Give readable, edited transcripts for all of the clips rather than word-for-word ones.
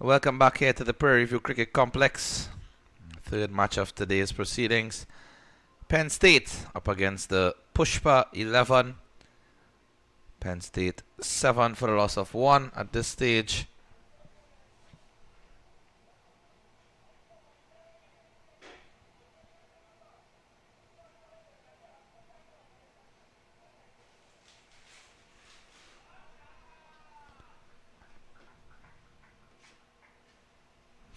Welcome back here to the Prairie View Cricket Complex. Third match of today's proceedings. Penn State up against the Pushpa 11. Penn State 7 for the loss of 1 at this stage.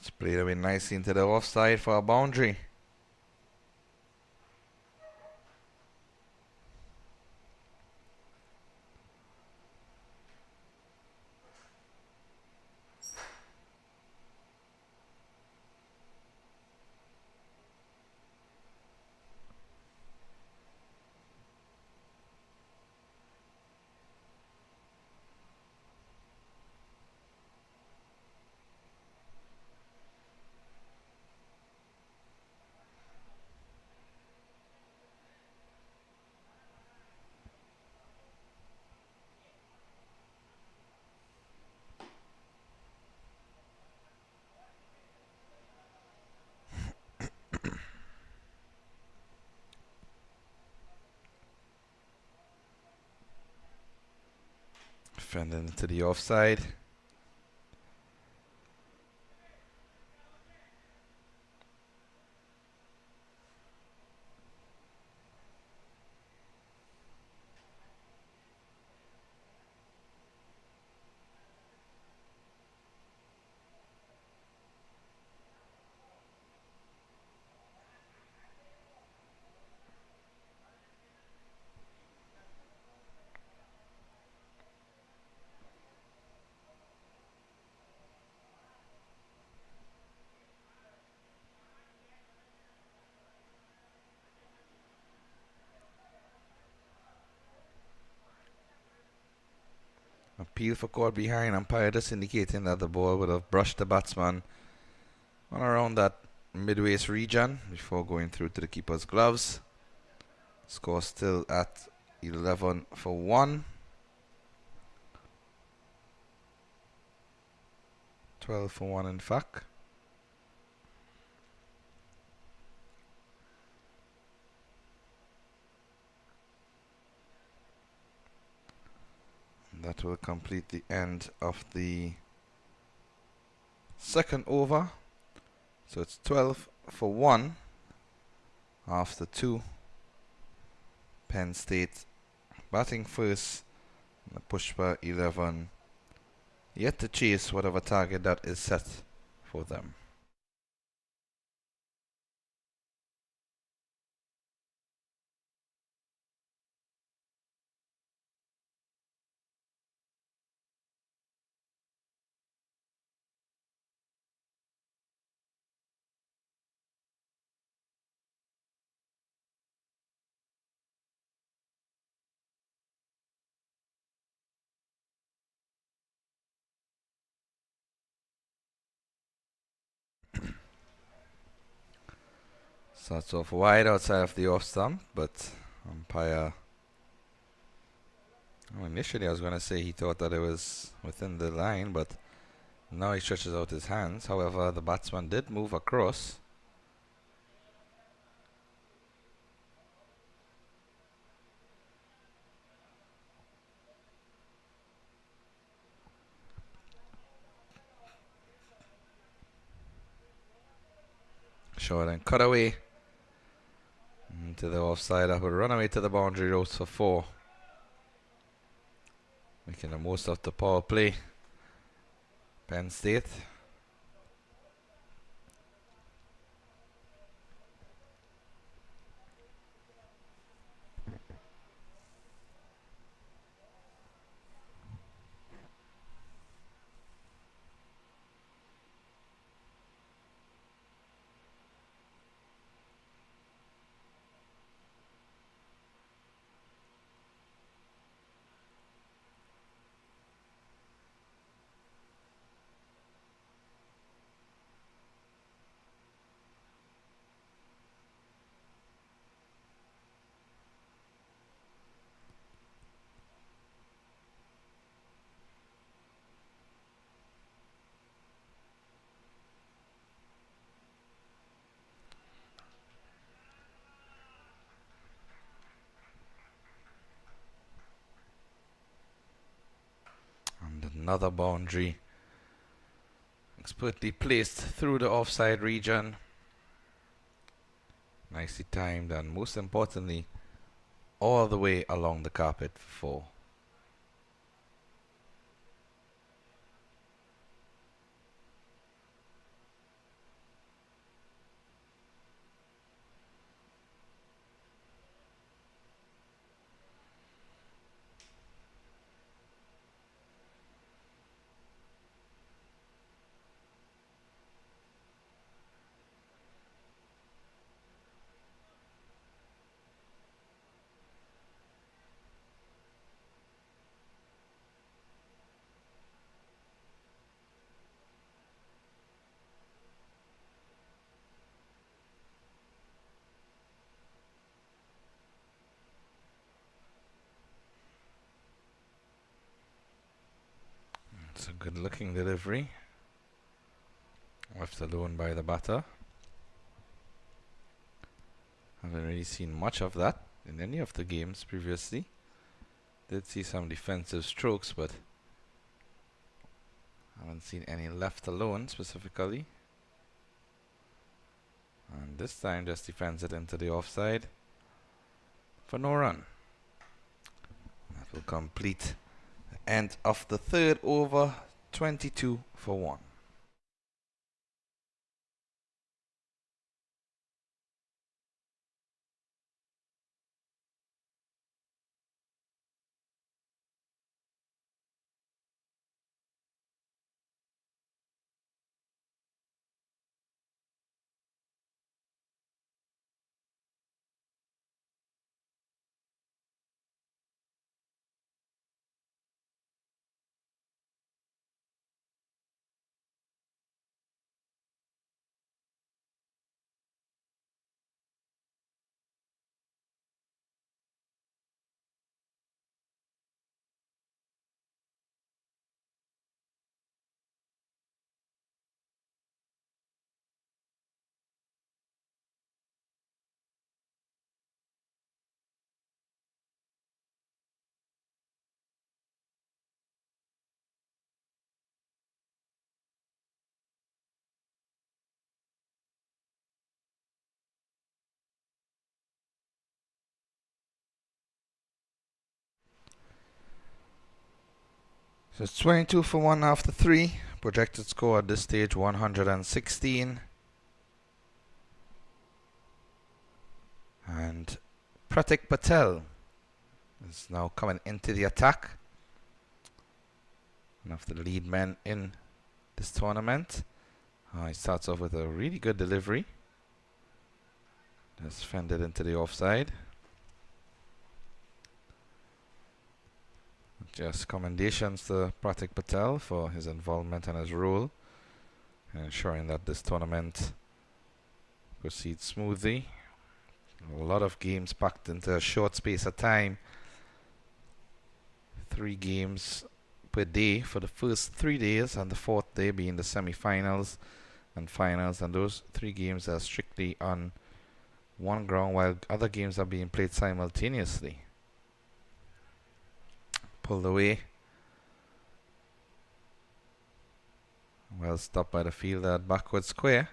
It's played away nicely into the offside for a boundary. Defending into the offside. Appeal for caught behind, umpire just indicating that the ball would have brushed the batsman on around that mid-waist region before going through to the keeper's gloves. Score still at 11 for 1. 12 for 1 in fact. That will complete the end of the second over. So it's 12 for 1 after 2. Penn State batting first. The Pushpa 11 yet to chase whatever target that is set for them. Starts off wide outside of the off stump, but umpire. Well, initially, I was going to say he thought that it was within the line, but now he stretches out his hands. However, the batsman did move across. Short and cut away into the offside. That would run away to the boundary ropes for 4. Making the most of the power play. Penn State. Another boundary. Expertly placed through the offside region. Nicely timed, and most importantly, all the way along the carpet for 4. It's a good looking delivery. Left alone by the batter. Haven't really seen much of that in any of the games previously. Did see some defensive strokes, but haven't seen any left alone specifically. And this time just defends it into the offside for no run. That will complete the end of the 3rd over, 22 for 1. So it's 22 for 1 after 3. Projected score at this stage 116. And Pratik Patel is now coming into the attack. One of the lead men in this tournament. He starts off with a really good delivery. Just fended into the offside. Just commendations to Pratik Patel for his involvement and his role in ensuring that this tournament proceeds smoothly. A lot of games packed into a short space of time. 3 games per day for the first 3 days, and the 4th day being the semi-finals and finals. And those 3 games are strictly on one ground, while other games are being played simultaneously. Pulled away. Well stopped by the fielder at backward square.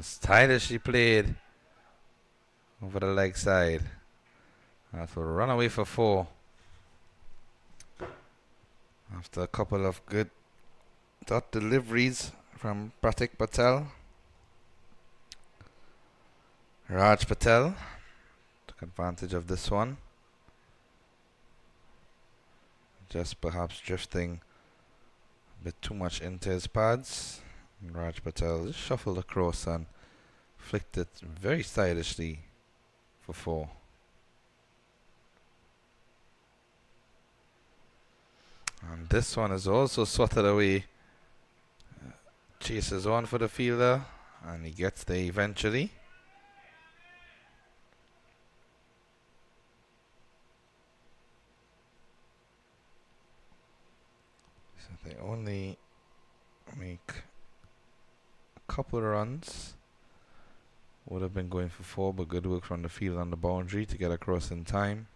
Stylishly played over the leg side. That will run away for 4. After a couple of good dot deliveries from Pratik Patel. Raj Patel took advantage of this one. Just perhaps drifting a bit too much into his pads. Raj Patel just shuffled across and flicked it very stylishly for 4. And this one is also swatted away chases on for the fielder, and he gets there eventually. So they only make a couple of runs. Would have been going for 4, but good work from the field on the boundary to get across in time.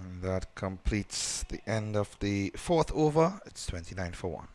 And that completes the end of the 4th over. It's 29 for 1.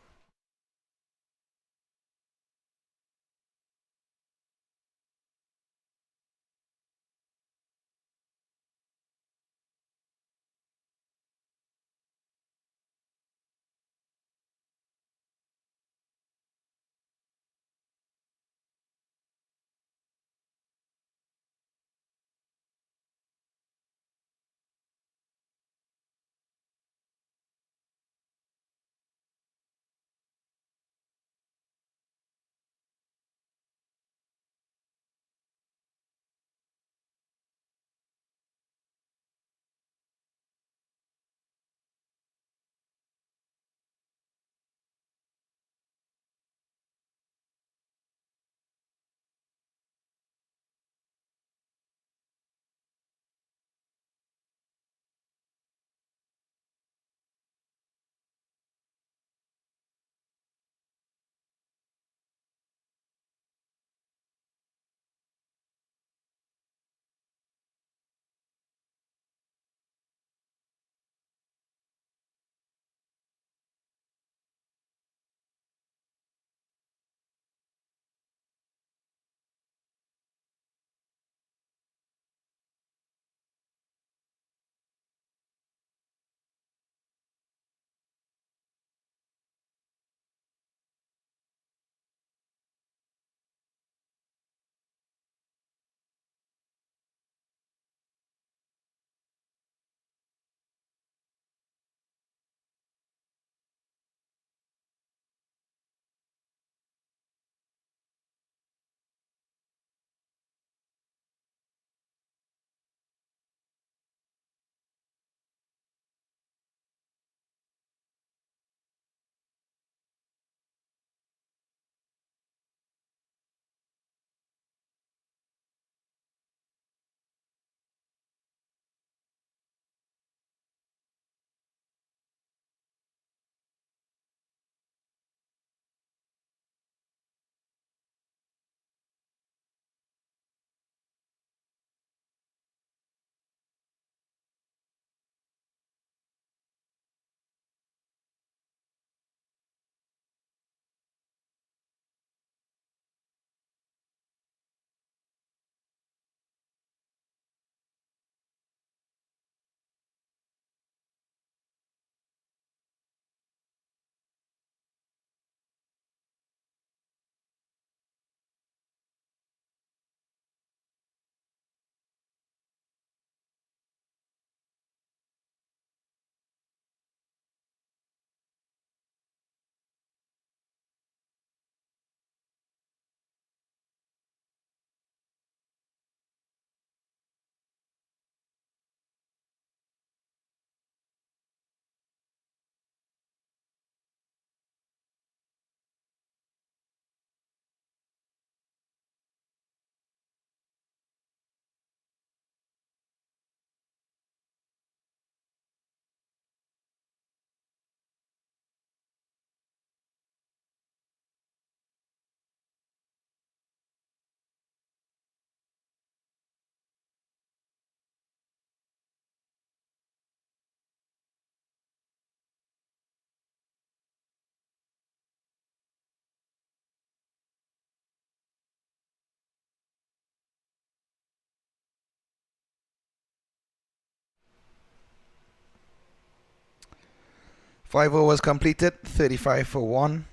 Five overs completed, 35 for 1.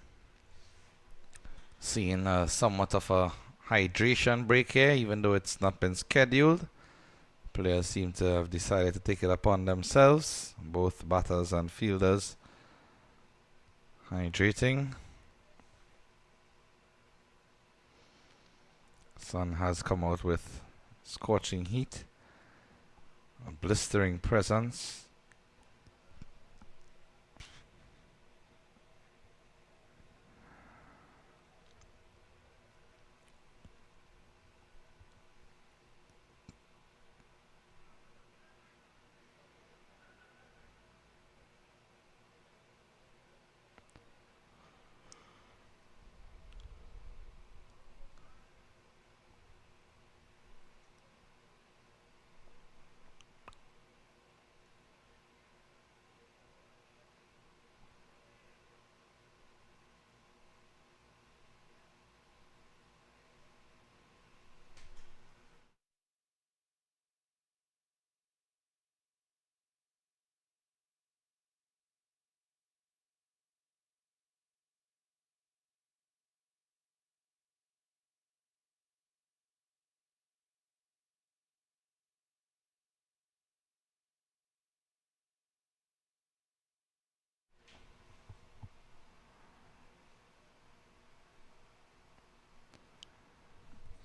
Seeing somewhat of a hydration break here, even though it's not been scheduled. Players seem to have decided to take it upon themselves, both batters and fielders hydrating. Sun has come out with scorching heat, a blistering presence.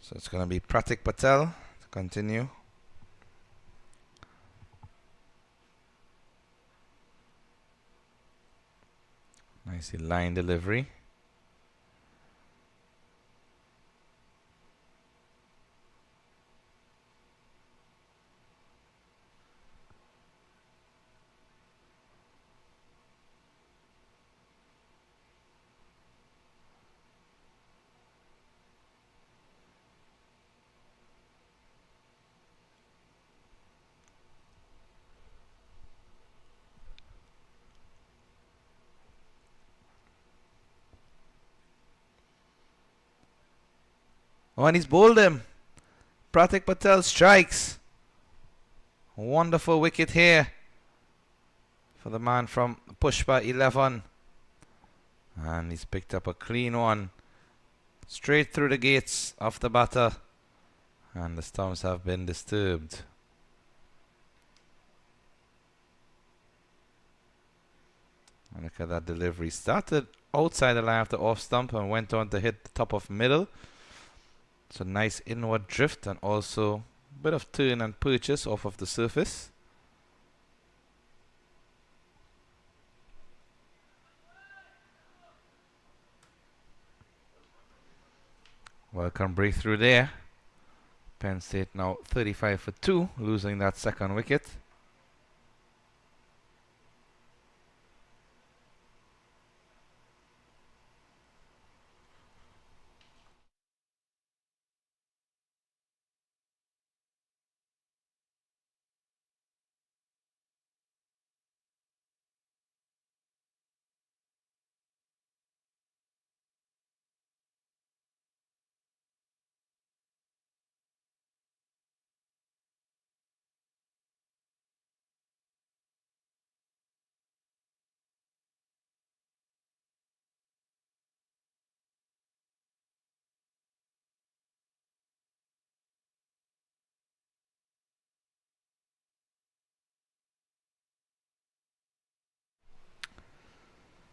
So it's going to be Pratik Patel to continue. Nicely line delivery. Oh, and he's bowled him. Pratik Patel strikes. Wonderful wicket here for the man from Pushpa 11. And he's picked up a clean one. Straight through the gates of the batter. And the stumps have been disturbed. And look at that delivery. Started outside the line of the off stump and went on to hit the top of middle. So nice inward drift and also a bit of turn and purchase off of the surface. Welcome breakthrough there. Penn State now 35 for 2, losing that second wicket.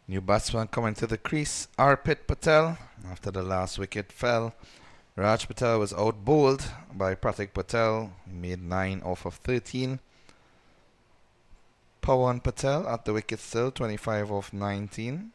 New batsman coming to the crease, Arpit Patel. After the last wicket fell, Raj Patel was out bowled by Pratik Patel. He made 9 off of 13. Pawan Patel at the wicket still, 25 off 19.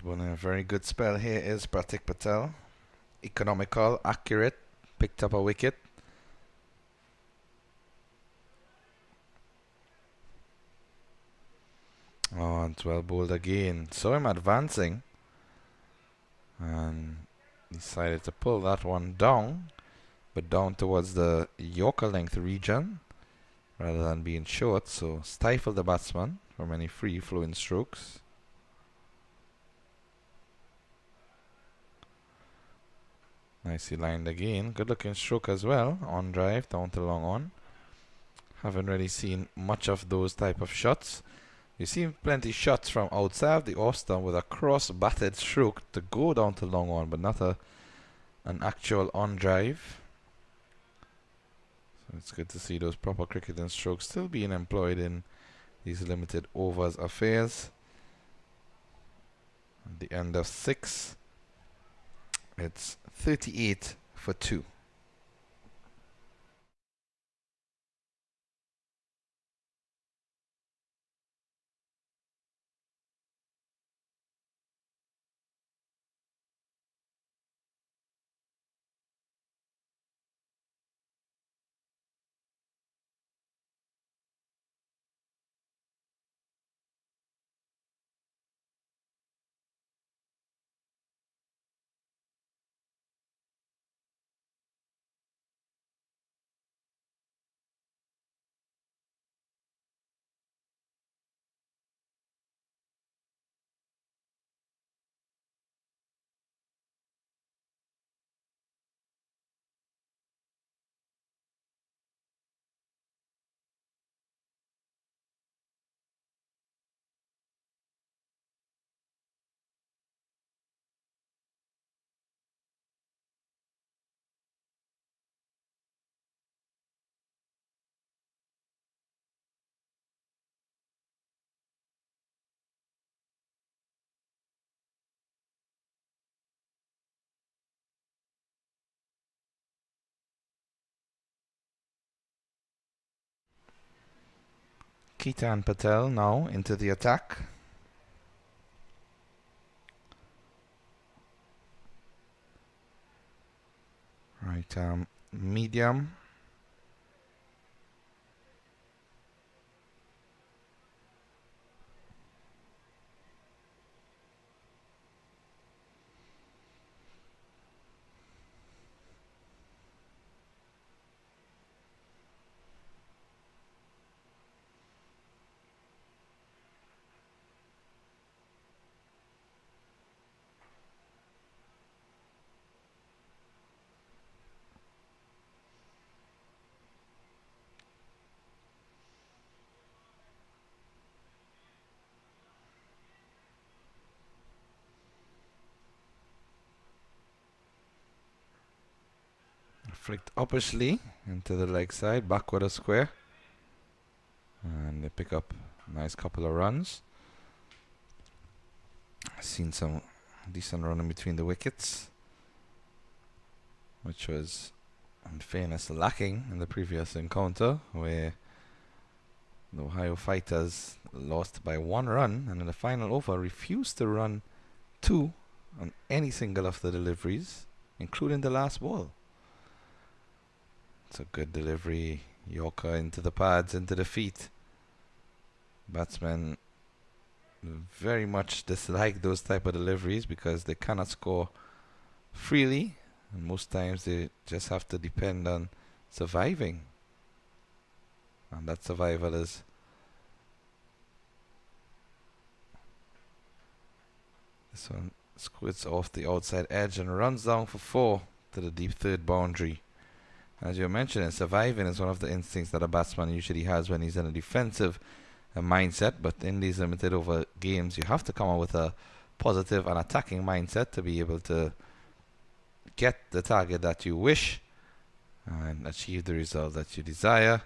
One a very good spell here is Pratik Patel. Economical, accurate, picked up a wicket. Oh, and well bowled again. Saw him advancing. and decided to pull that one down, but down towards the Yorker length region rather than being short, so stifle the batsman from any free flowing strokes. Nicely lined again. Good looking stroke as well. On drive down to long on. Haven't really seen much of those type of shots. You've seen plenty shots from outside of the off stump with a cross batted stroke to go down to long on, but not an actual on drive. So it's good to see those proper cricketing strokes still being employed in these limited overs affairs. At the end of 6, it's 38 for 2. Ketan Patel now into the attack. Right arm medium. Flicked uppishly into the leg side, backward a square. And they pick up a nice couple of runs. Seen some decent running between the wickets, which was, in fairness, lacking in the previous encounter, where the Ohio Fighters lost by 1 run and in the final over refused to run 2 on any single of the deliveries, including the last ball. It's a good delivery. Yorker into the pads, into the feet. Batsmen very much dislike those type of deliveries because they cannot score freely, and most times they just have to depend on surviving, and that survival is this one. Squirts off the outside edge and runs down for 4 to the deep third boundary. As you mentioned, surviving is one of the instincts that a batsman usually has when he's in a defensive mindset, but in these limited over games you have to come up with a positive and attacking mindset to be able to get the target that you wish and achieve the result that you desire.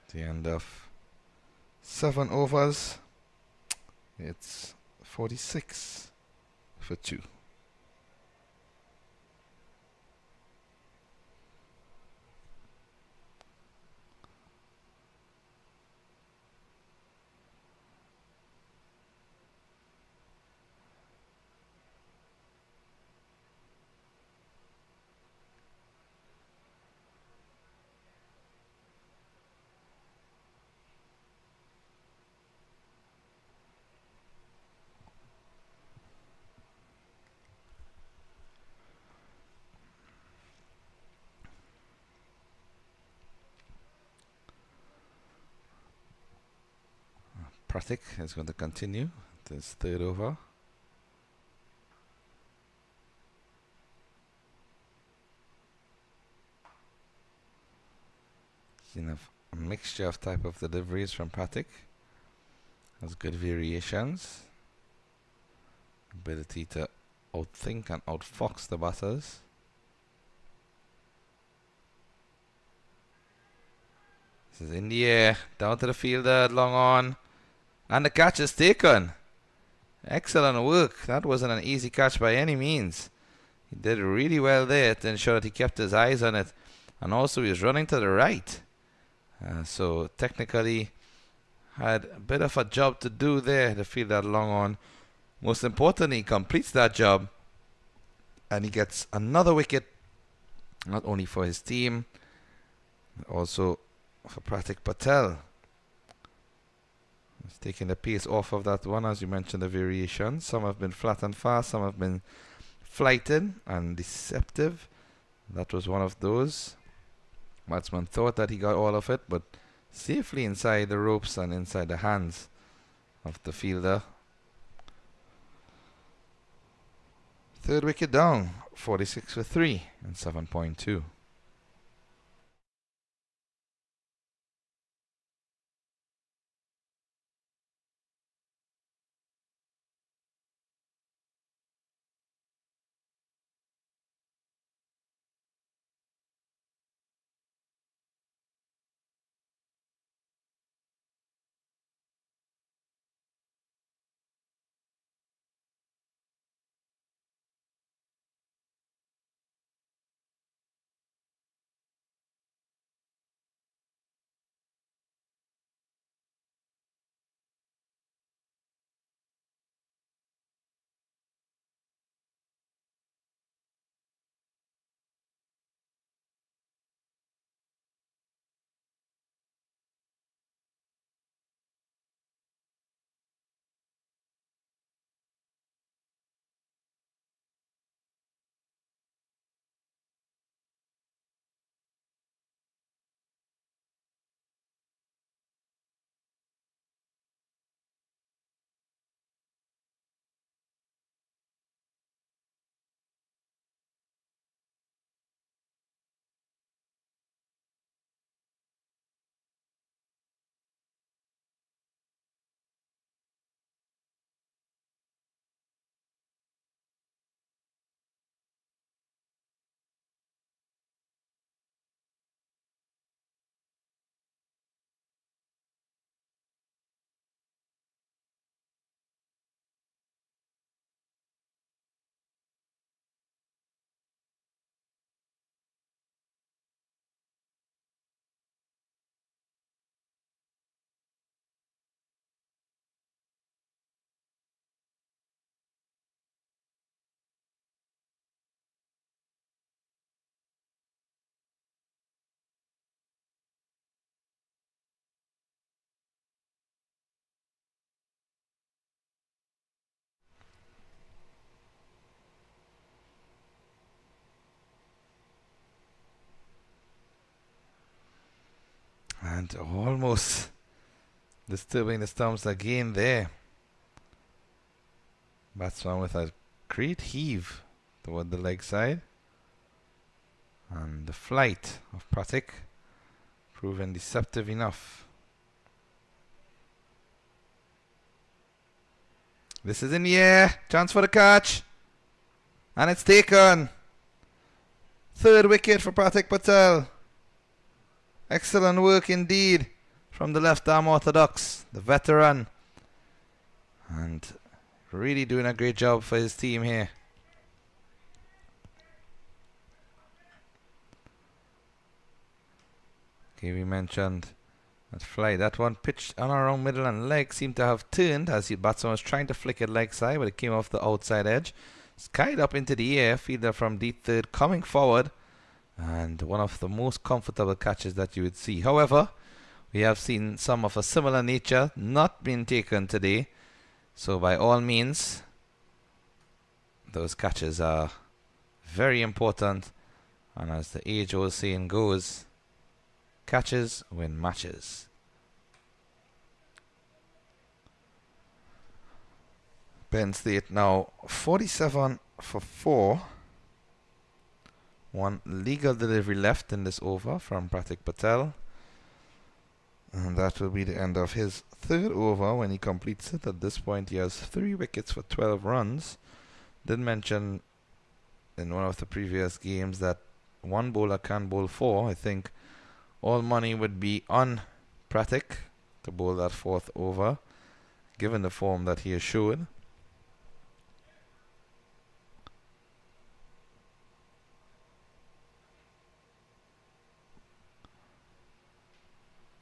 At the end of 7 overs, it's 46 for 2. Pratik is going to continue this third over. Seen a mixture of type of deliveries from Pratik. Has good variations. Ability to outthink and outfox the batters. This is in the air, down to the fielder, long on, and the catch is taken. Excellent work. That wasn't an easy catch by any means. He did really well there to ensure that he kept his eyes on it, and also he was running to the right. So technically had a bit of a job to do there to field that long on. Most importantly, he completes that job, and he gets another wicket, not only for his team, but also for Pratik Patel. He's taking the pace off of that one, as you mentioned, the variations. Some have been flat and fast, some have been flighted and deceptive. That was one of those. Batsman thought that he got all of it, but safely inside the ropes and inside the hands of the fielder. Third wicket down, 46 for 3 and 7.2. And almost disturbing the stumps again there. Batsman with a great heave toward the leg side. And the flight of Pratik proven deceptive enough. This is in the air. Chance for the catch. And it's taken. Third wicket for Pratik Patel. Excellent work indeed from the left arm orthodox, the veteran. And really doing a great job for his team here. Okay, we mentioned that flight. That one pitched on around middle and leg seemed to have turned as the batsman was trying to flick it leg side, but it came off the outside edge. Skied up into the air, fielder from deep third coming forward. And one of the most comfortable catches that you would see. However, we have seen some of a similar nature not being taken today. So by all means, those catches are very important. And as the age-old saying goes, catches win matches. Penn State now 47 for 4. One legal delivery left in this over from Pratik Patel. And that will be the end of his third over when he completes it. At this point, he has 3 wickets for 12 runs. Did mention in one of the previous games that one bowler can bowl 4. I think all money would be on Pratik to bowl that 4th over, given the form that he has showed.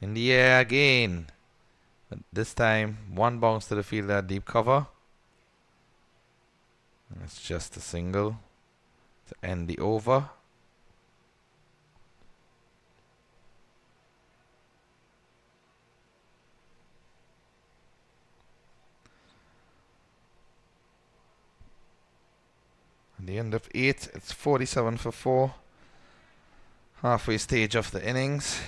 In the air again. But this time, one bounce to the fielder, deep cover. And it's just a single to end the over. At the end of 8, it's 47 for 4. Halfway stage of the innings.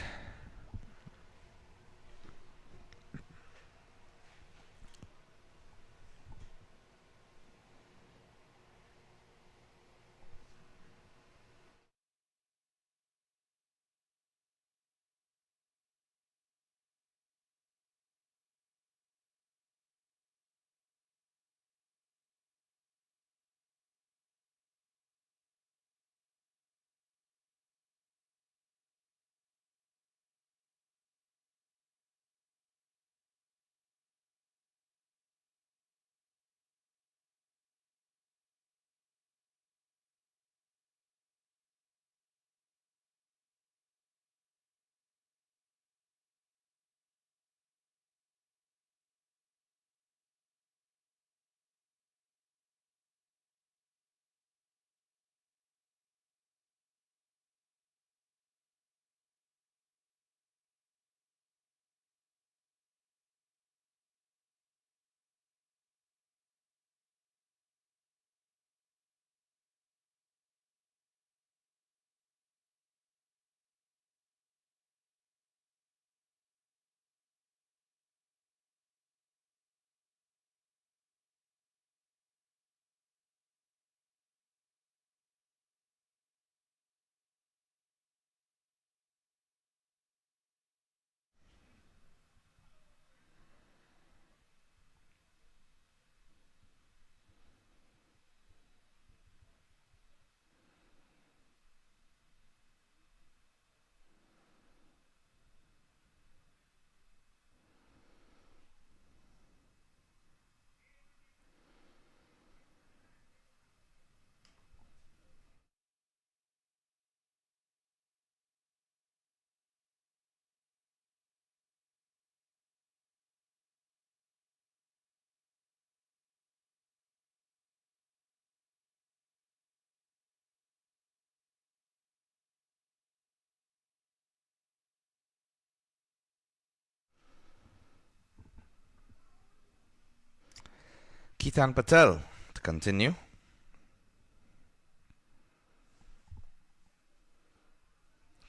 Ketan Patel to continue.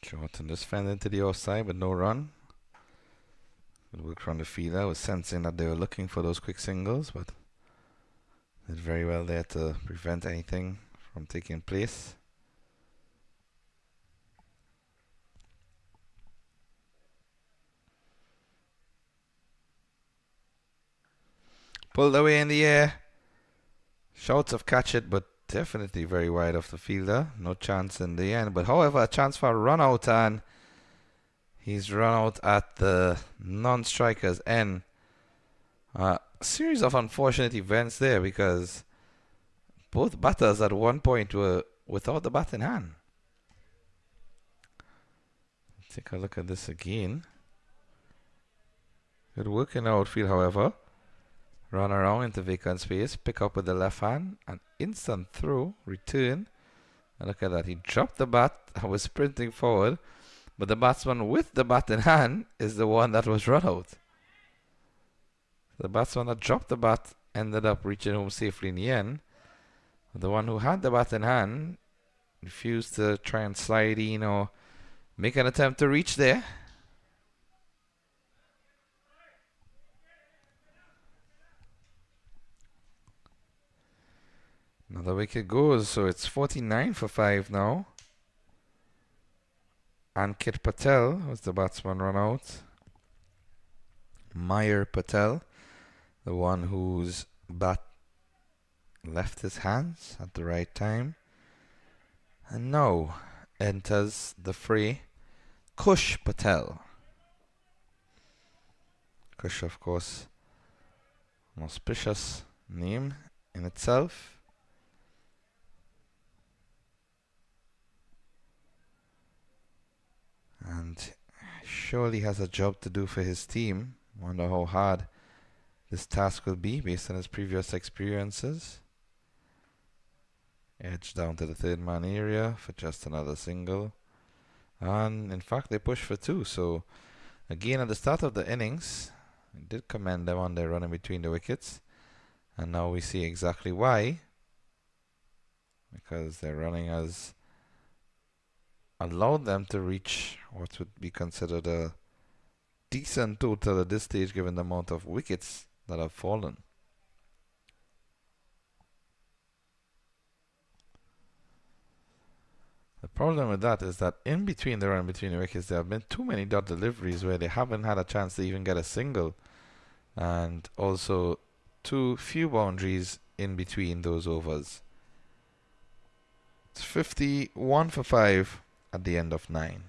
Short and just fell into the offside, but no run. Good work from the fielder. I was sensing that they were looking for those quick singles, but did very well there to prevent anything from taking place. Pulled away in the air. Shouts of catch it, but definitely very wide of the fielder. No chance in the end. But however, a chance for a run out, and he's run out at the non-striker's end. A series of unfortunate events there because both batters at one point were without the bat in hand. Take a look at this again. Good work in the outfield, however. Run around into vacant space, pick up with the left hand, an instant throw, return. And look at that, he dropped the bat and was sprinting forward, but the batsman with the bat in hand is the one that was run out. The batsman that dropped the bat ended up reaching home safely in the end. The one who had the bat in hand refused to try and slide in or make an attempt to reach there. Another wicket goes, so it's 49 for 5 now. Ankit Patel was the batsman run out. Meyer Patel, the one whose bat left his hands at the right time. And now enters the fray Kush Patel. Kush, of course, an auspicious name in itself. And surely has a job to do for his team. Wonder how hard this task will be based on his previous experiences. Edge down to the third man area for just another single. And in fact, they pushed for 2. So again, at the start of the innings, I did commend them on their running between the wickets. And now we see exactly why. Because their running has allowed them to reach what would be considered a decent total at this stage, given the amount of wickets that have fallen. The problem with that is that in between the run between the wickets, there have been too many dot deliveries where they haven't had a chance to even get a single, and also too few boundaries in between those overs. It's 51 for 5 at the end of 9.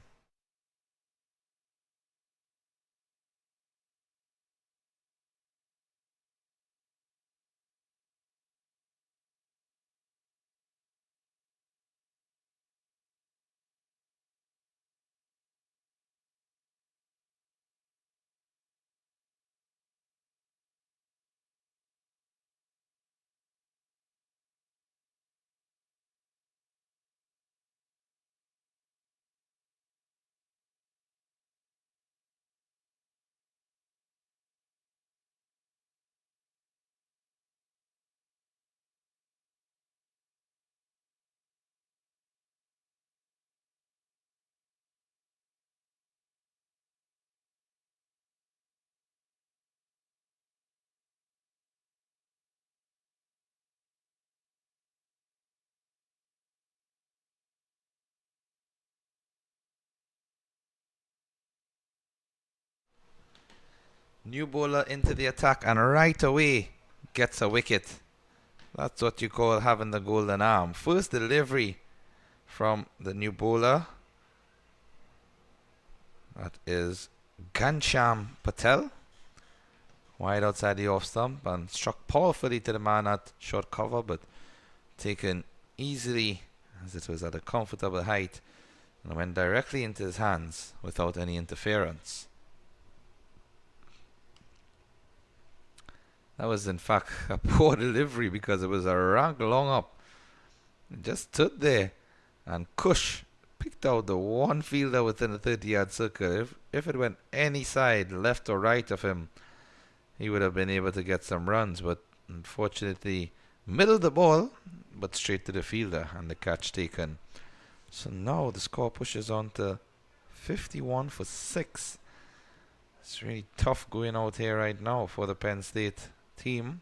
New bowler into the attack and right away gets a wicket. That's what you call having the golden arm. First delivery from the new bowler. That is Ghanshyam Patel. Wide outside the off stump and struck powerfully to the man at short cover, but taken easily as it was at a comfortable height and went directly into his hands without any interference. That was in fact a poor delivery because it was a rank long up. It just stood there and Kush picked out the one fielder within the 30-yard circle. If it went any side, left or right of him, he would have been able to get some runs, but unfortunately middled the ball but straight to the fielder and the catch taken. So now the score pushes on to 51 for 6. It's really tough going out here right now for the Penn State team.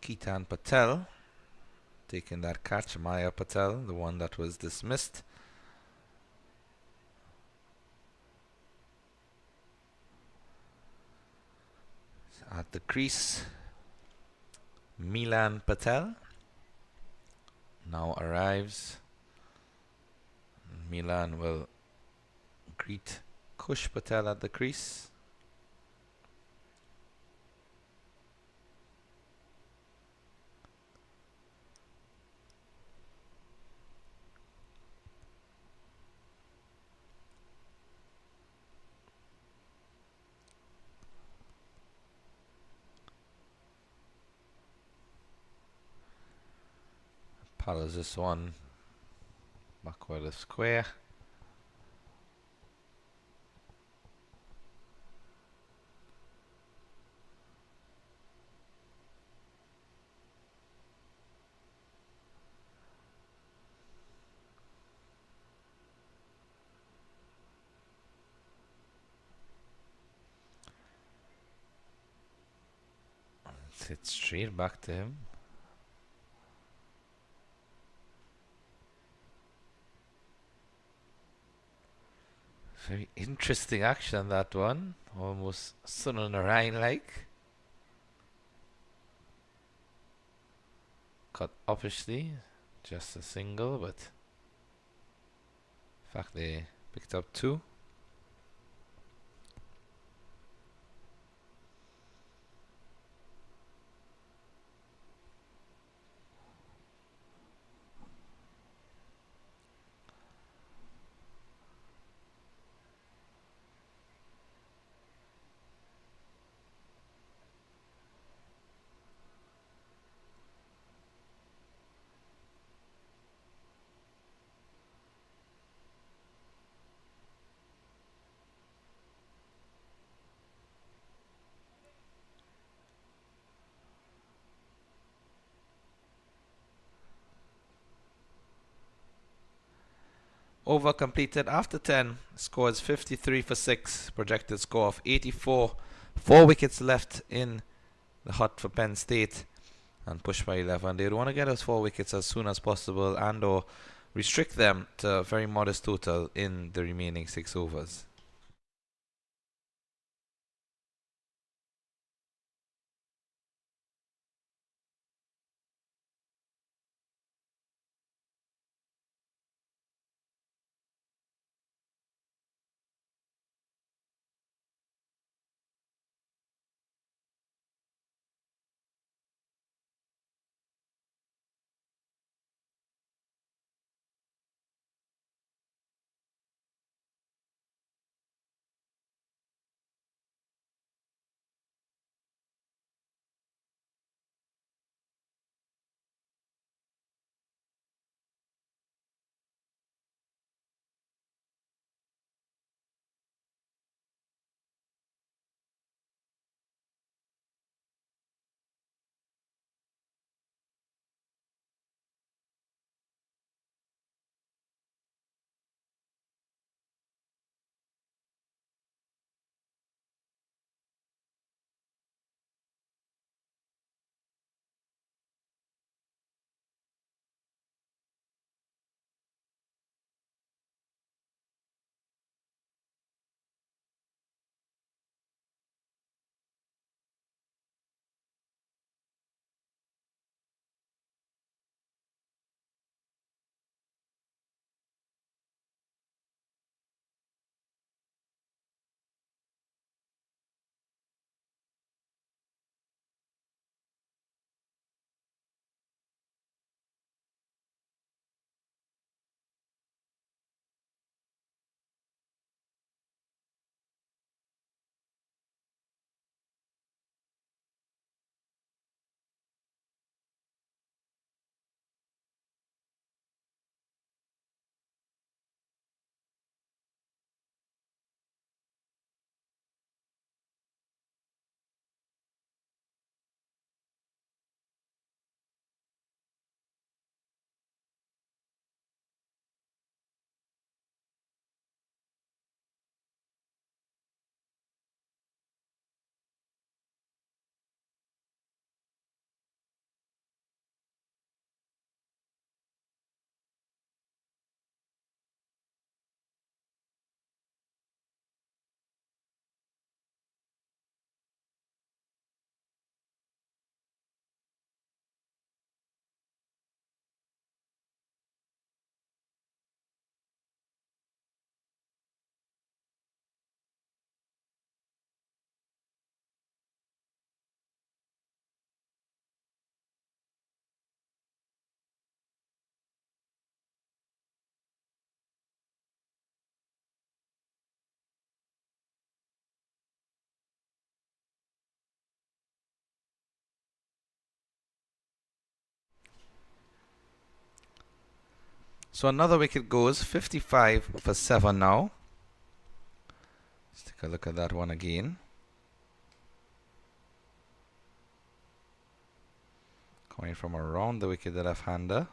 Ketan Patel taking that catch. Maya Patel, the one that was dismissed. At the crease, Milan Patel now arrives. Milan will greet Kush Patel at the crease. Follows this one backward of square. hit straight back to him. Very interesting action, that one. Almost sun on the Rhine like. Cut obviously. Just a single, but in fact they picked up two. Over completed after 10. Scores 53 for 6. Projected score of 84. 4 wickets left in the hut for Penn State. And Pushpa 11. They'd want to get those 4 wickets as soon as possible and or restrict them to a very modest total in the remaining 6 overs. So another wicket goes. 55 for 7 now. Let's take a look at that one again. Coming from around the wicket, the left-hander.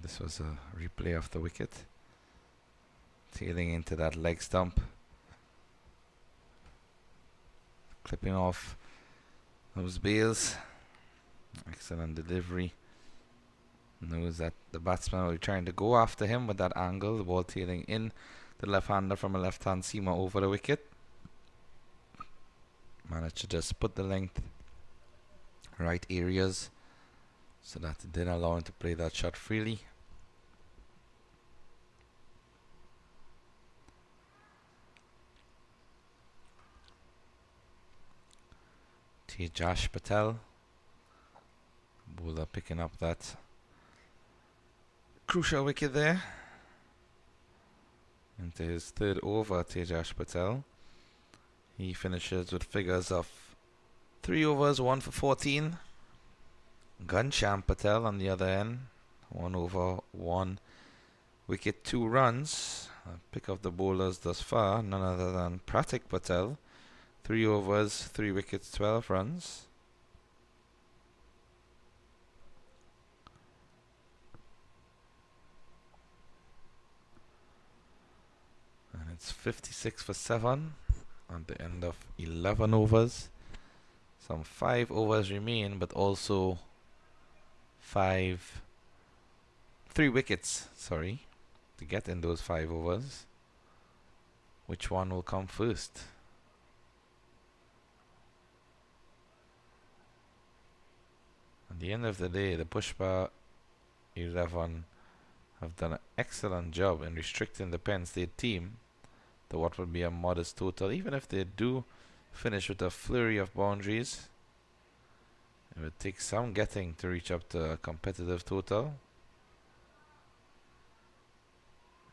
This was a replay of the wicket. Tailing into that leg stump. Clipping off those bails. Excellent delivery. Knows that the batsman will be trying to go after him with that angle. The ball tailing in. The left-hander from a left-hand seamer over the wicket. Managed to just put the length right areas so that it didn't allow him to play that shot freely. Tejas Patel, bowler, picking up that crucial wicket there. Into his third over, Tejas Patel. He finishes with figures of 3 overs, 1 for 14. Ghanshyam Patel on the other end, 1 over, 1 wicket, 2 runs. Pick of the bowlers thus far, none other than Pratik Patel. 3 overs, 3 wickets, 12 runs. And it's 56 for 7 at the end of 11 overs. Some 5 overs remain, but also 3 wickets, sorry, to get in those 5 overs. Which one will come first? At the end of the day, the Pushpa 11 have done an excellent job in restricting the Penn State team to what would be a modest total. Even if they do finish with a flurry of boundaries, it would take some getting to reach up to a competitive total.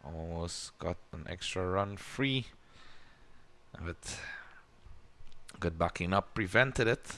Almost got an extra run free, but good backing up prevented it.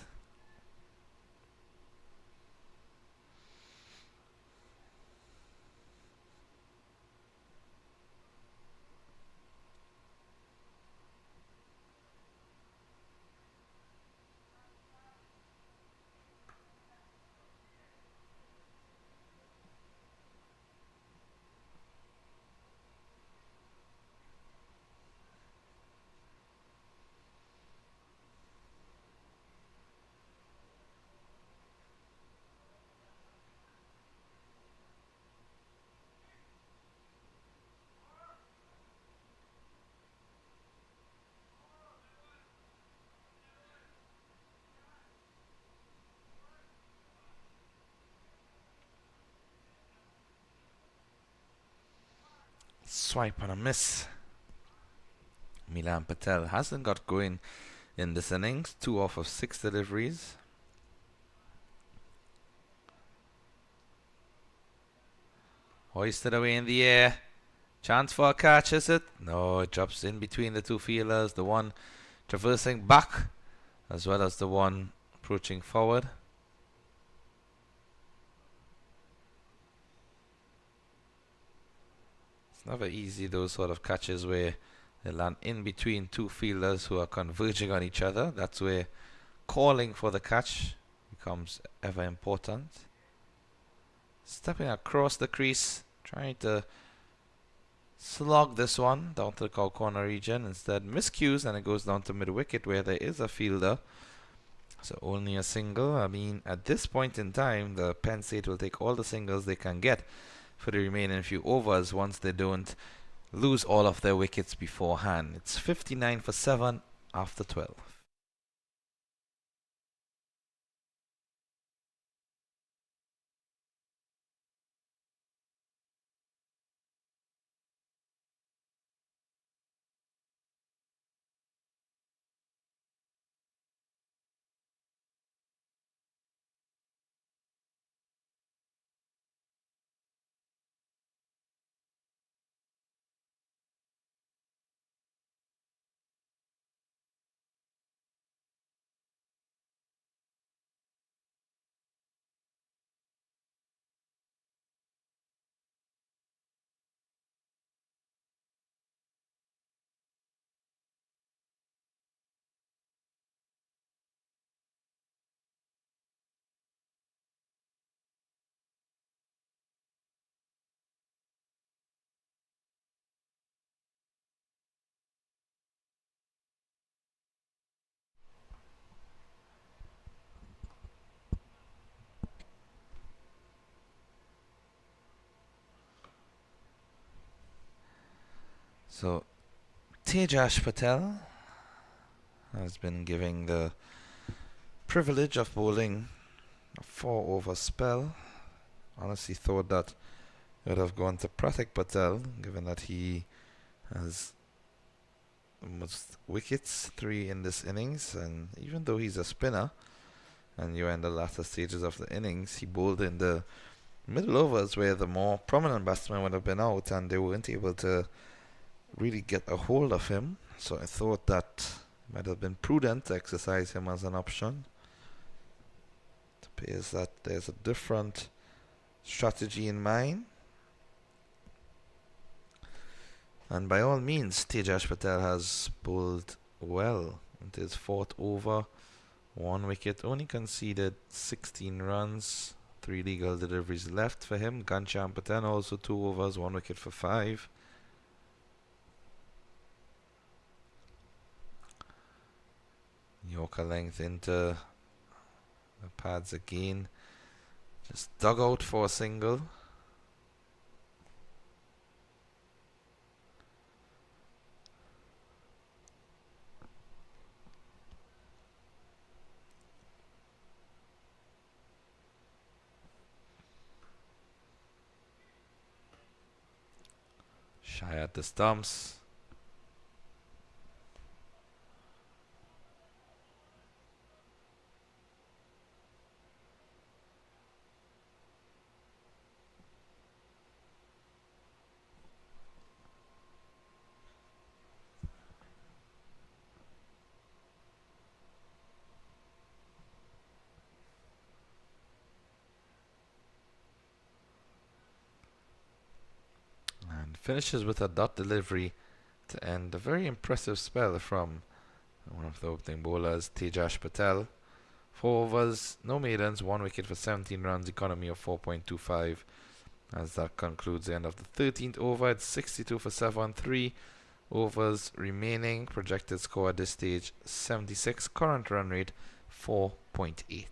Swipe and a miss. Milan Patel hasn't got going in this innings. 2 off of 6 deliveries. Hoisted away in the air. Chance for a catch, is it? No, it drops in between the 2 fielders. The one traversing back, as well as the one approaching forward. It's never easy, those sort of catches where they land in between 2 fielders who are converging on each other. That's where calling for the catch becomes ever important. Stepping across the crease, trying to slog this one down to the cow corner region. Instead miscues, and it goes down to mid-wicket where there is a fielder. So only a single. I mean, at this point in time, the Penn State will take all the singles they can get for the remaining few overs once they don't lose all of their wickets beforehand. It's 59 for 7 after 12. So Tejas Patel has been given the privilege of bowling a 4-over spell. Honestly thought that it would have gone to Pratik Patel, given that he has the most wickets, 3 in this innings, and even though he's a spinner, and you're in the latter stages of the innings, he bowled in the middle overs where the more prominent batsmen would have been out, and they weren't able to really get a hold of him. So I thought that it might have been prudent to exercise him as an option. It appears that there's a different strategy in mind. And by all means, Tejas Patel has bowled well into his 4th over. 1 wicket, only conceded 16 runs. 3 legal deliveries left for him. Ghanshyam Patel also 2 overs, 1 wicket for 5. Yorker length into the pads again. Just dug out for a single. Shy at the stumps. And finishes with a dot delivery to end a very impressive spell from one of the opening bowlers, Tejas Patel. 4 overs, no maidens, 1 wicket for 17 runs, economy of 4.25. As that concludes the end of the 13th over, it's 62 for 7, 3 overs remaining. Projected score at this stage 76, current run rate 4.8.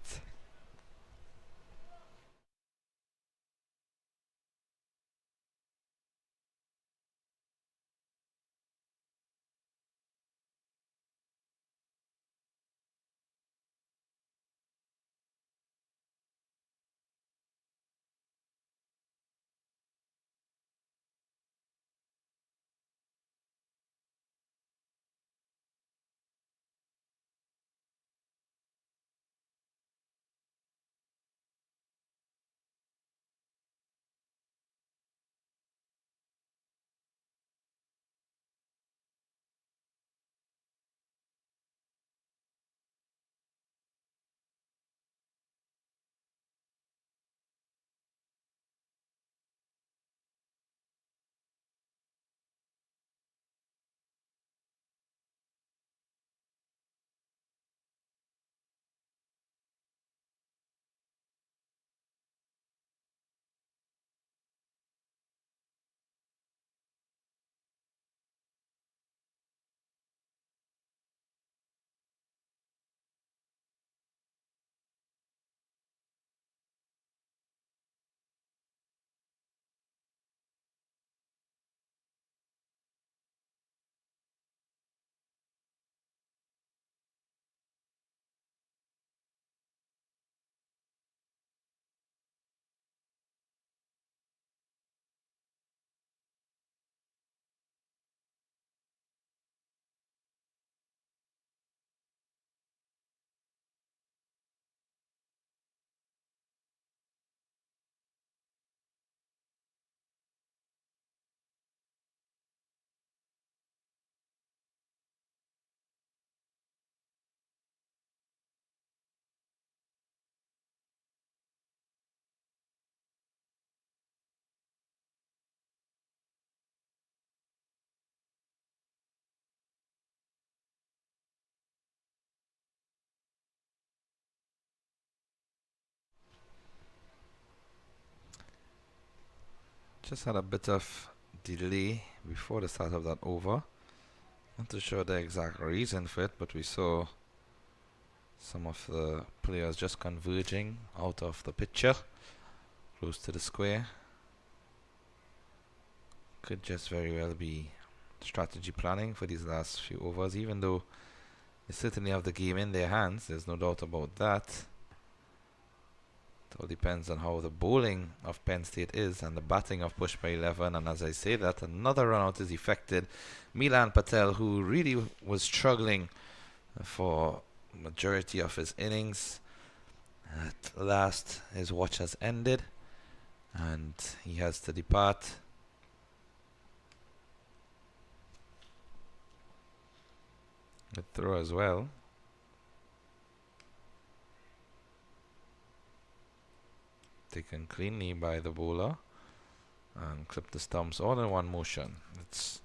Just had a bit of delay before the start of that over. Not too sure the exact reason for it, but we saw some of the players just converging out of the picture close to the square. Could just very well be strategy planning for these last few overs, even though they certainly have the game in their hands. There's no doubt about that. It all depends on how the bowling of Penn State is and the batting of Pushpa 11. And as I say that, another run out is effected. Milan Patel, who really was struggling for majority of his innings, at last his watch has ended and he has to depart. Good throw as well. Taken cleanly by the bowler and clipped the stumps all in one motion. It's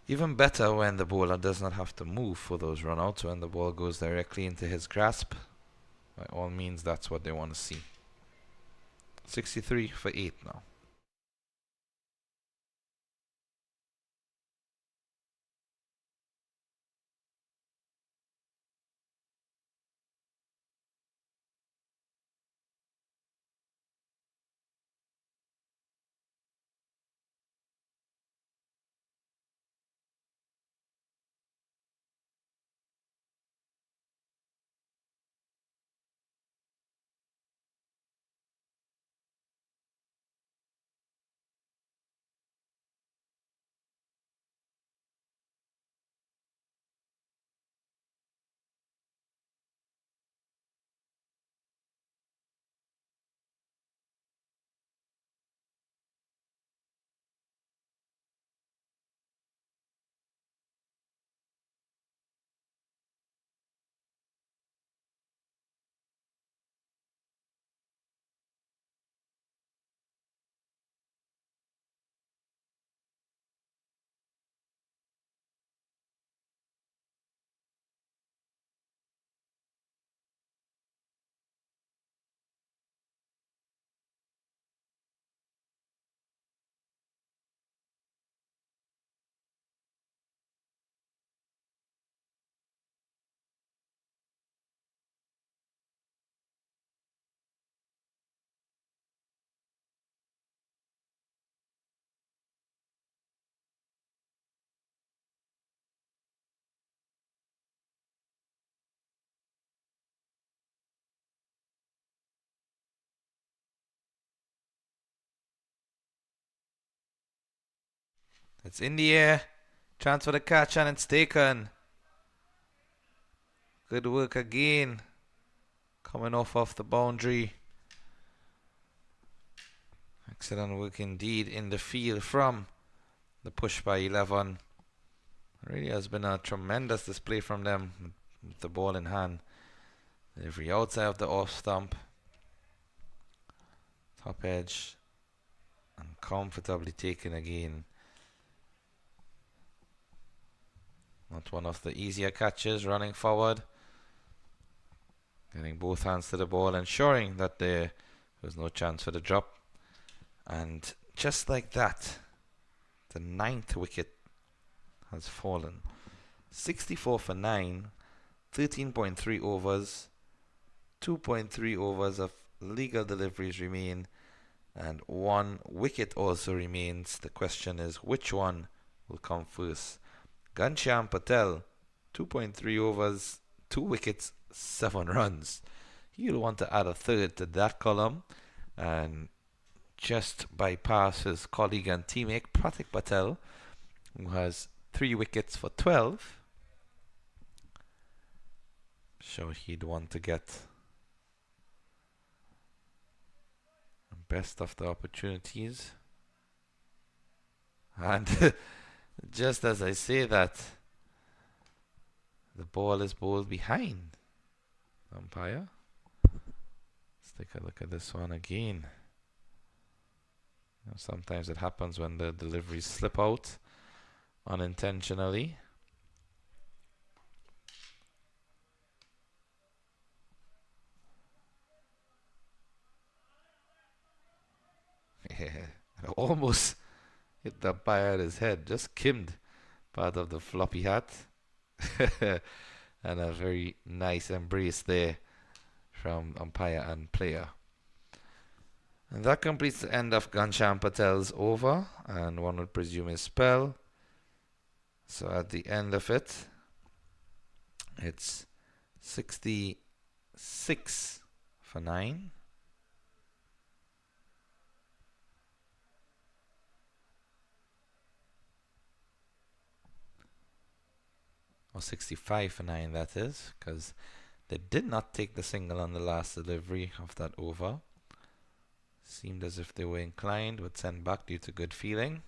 even better when the bowler does not have to move for those runouts, when the ball goes directly into his grasp. By all means, that's what they want to see. 63 for 8 now. It's in the air. Chance for the catch and it's taken. Good work again. Coming off the boundary. Excellent work indeed in the field from the Pushpa 11. Really has been a tremendous display from them with the ball in hand. Every outside of the off stump. Top edge. And comfortably taken again. Not one of the easier catches, running forward. Getting both hands to the ball, ensuring that there was no chance for the drop. And just like that, the 9th wicket has fallen. 64 for 9, 13.3 overs, 2.3 overs of legal deliveries remain, and 1 wicket also remains. The question is, which one will come first? Ghanshyam Patel, 2.3 overs, 2 wickets, 7 runs. He'll want to add a third to that column and just bypass his colleague and teammate Pratik Patel, who has 3 wickets for 12. So he'd want to get the best of the opportunities. And just as I say that, the ball is bowled behind. Umpire. Let's take a look at this one again. You know, sometimes it happens when the deliveries slip out unintentionally. Almost hit the umpire at his head. Just skimmed part of the floppy hat. And a very nice embrace there from umpire and player. And that completes the end of Ghanshyam Patel's over, and one would presume his spell. So at the end of it, it's 66 for 9. Or 65 for 9, that is, because they did not take the single on the last delivery of that over. Seemed as if they were inclined, would send back due to good feeling.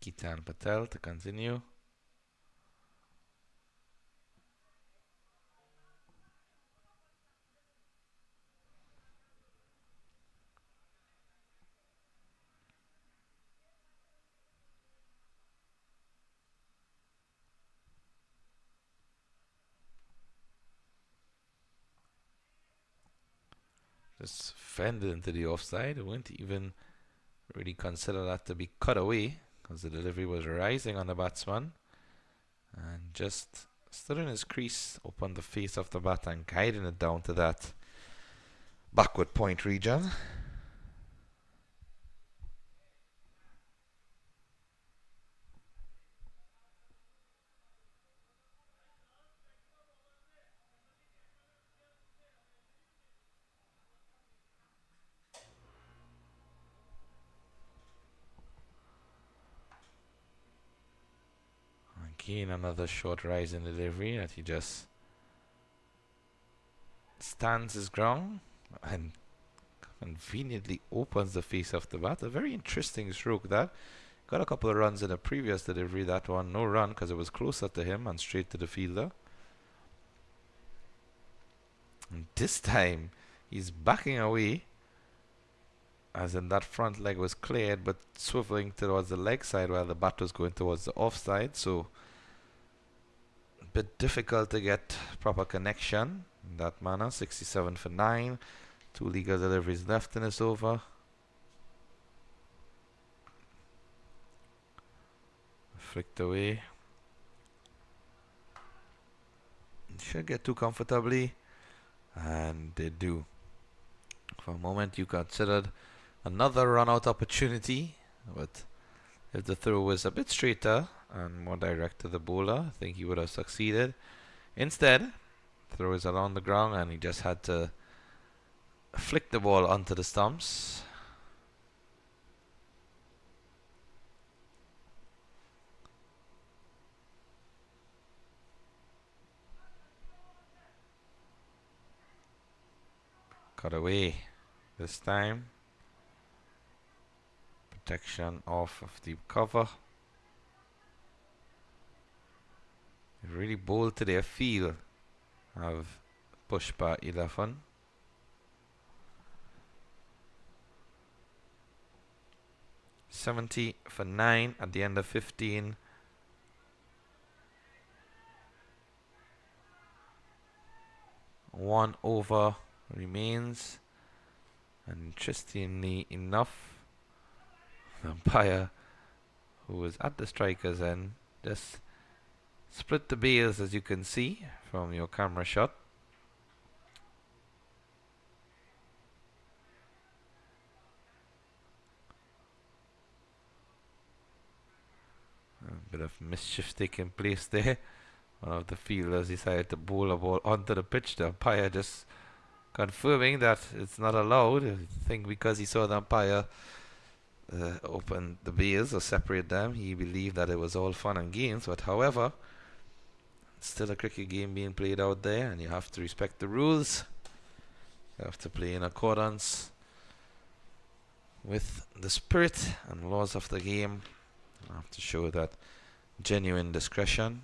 Kitan Patel to continue. Just fended into the offside. I wouldn't even really consider that to be cut away, because the delivery was rising on the batsman. And just stood in his crease, opened the face of the bat and guiding it down to that backward point region. Again, another short rise in delivery that he just stands his ground and conveniently opens the face of the bat. A very interesting stroke that. Got a couple of runs in a previous delivery. That one, no run because it was closer to him and straight to the fielder. And this time, he's backing away, as in that front leg was cleared, but swiveling towards the leg side while the bat was going towards the offside. So, a bit difficult to get proper connection in that manner. 67 for 9. 2 legal deliveries left in this over. Flicked away. Should get too comfortably, and they do. For a moment you considered another run out opportunity, but if the throw was a bit straighter and more direct to the bowler, I think he would have succeeded. Instead, throw is along the ground and he just had to flick the ball onto the stumps. Cut away this time. Protection off of deep cover. They really bowled to their feel of Pushpa 11. $70 for 9 at the end of 15. One over remains, and interestingly enough, the umpire, who was at the striker's end, just split the bails, as you can see from your camera shot. A bit of mischief taking place there. One of the fielders decided to bowl a ball onto the pitch. The umpire just confirming that it's not allowed. I think because he saw the umpire open the bails or separate them, he believed that it was all fun and games. But however, it's still a cricket game being played out there, and you have to respect the rules. You have to play in accordance with the spirit and laws of the game. You have to show that genuine discretion.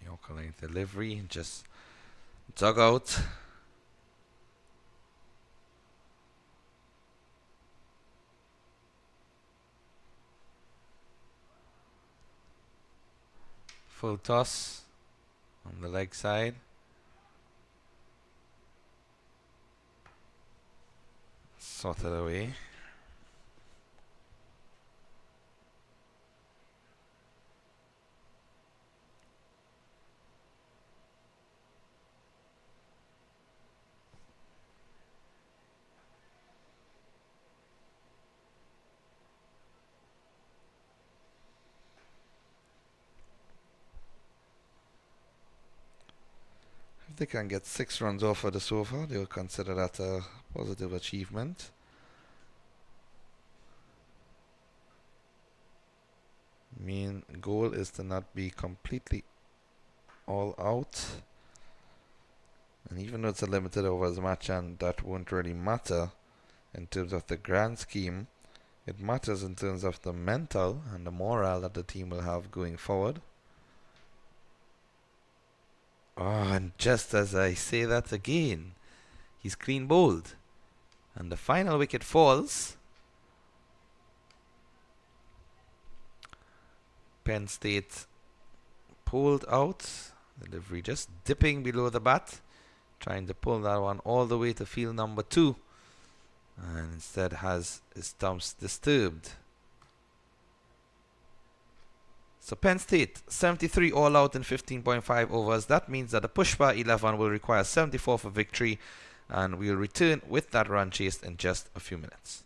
Yorker length delivery, just dug out. Full toss. on the leg side. Sorted away. If they can get 6 runs off of the sofa, they will consider that a positive achievement. Main goal is to not be completely all out. And even though it's a limited overs match and that won't really matter in terms of the grand scheme, it matters in terms of the mental and the morale that the team will have going forward. Oh, and just as I say that again, he's clean bowled. And the final wicket falls. Penn State pulled out. Delivery just dipping below the bat. Trying to pull that one all the way to field number 2. And instead has his stumps disturbed. So Penn State 73 all out in 15.5 overs. That means that the Pushpa 11 will require 74 for victory, and we'll return with that run chase in just a few minutes.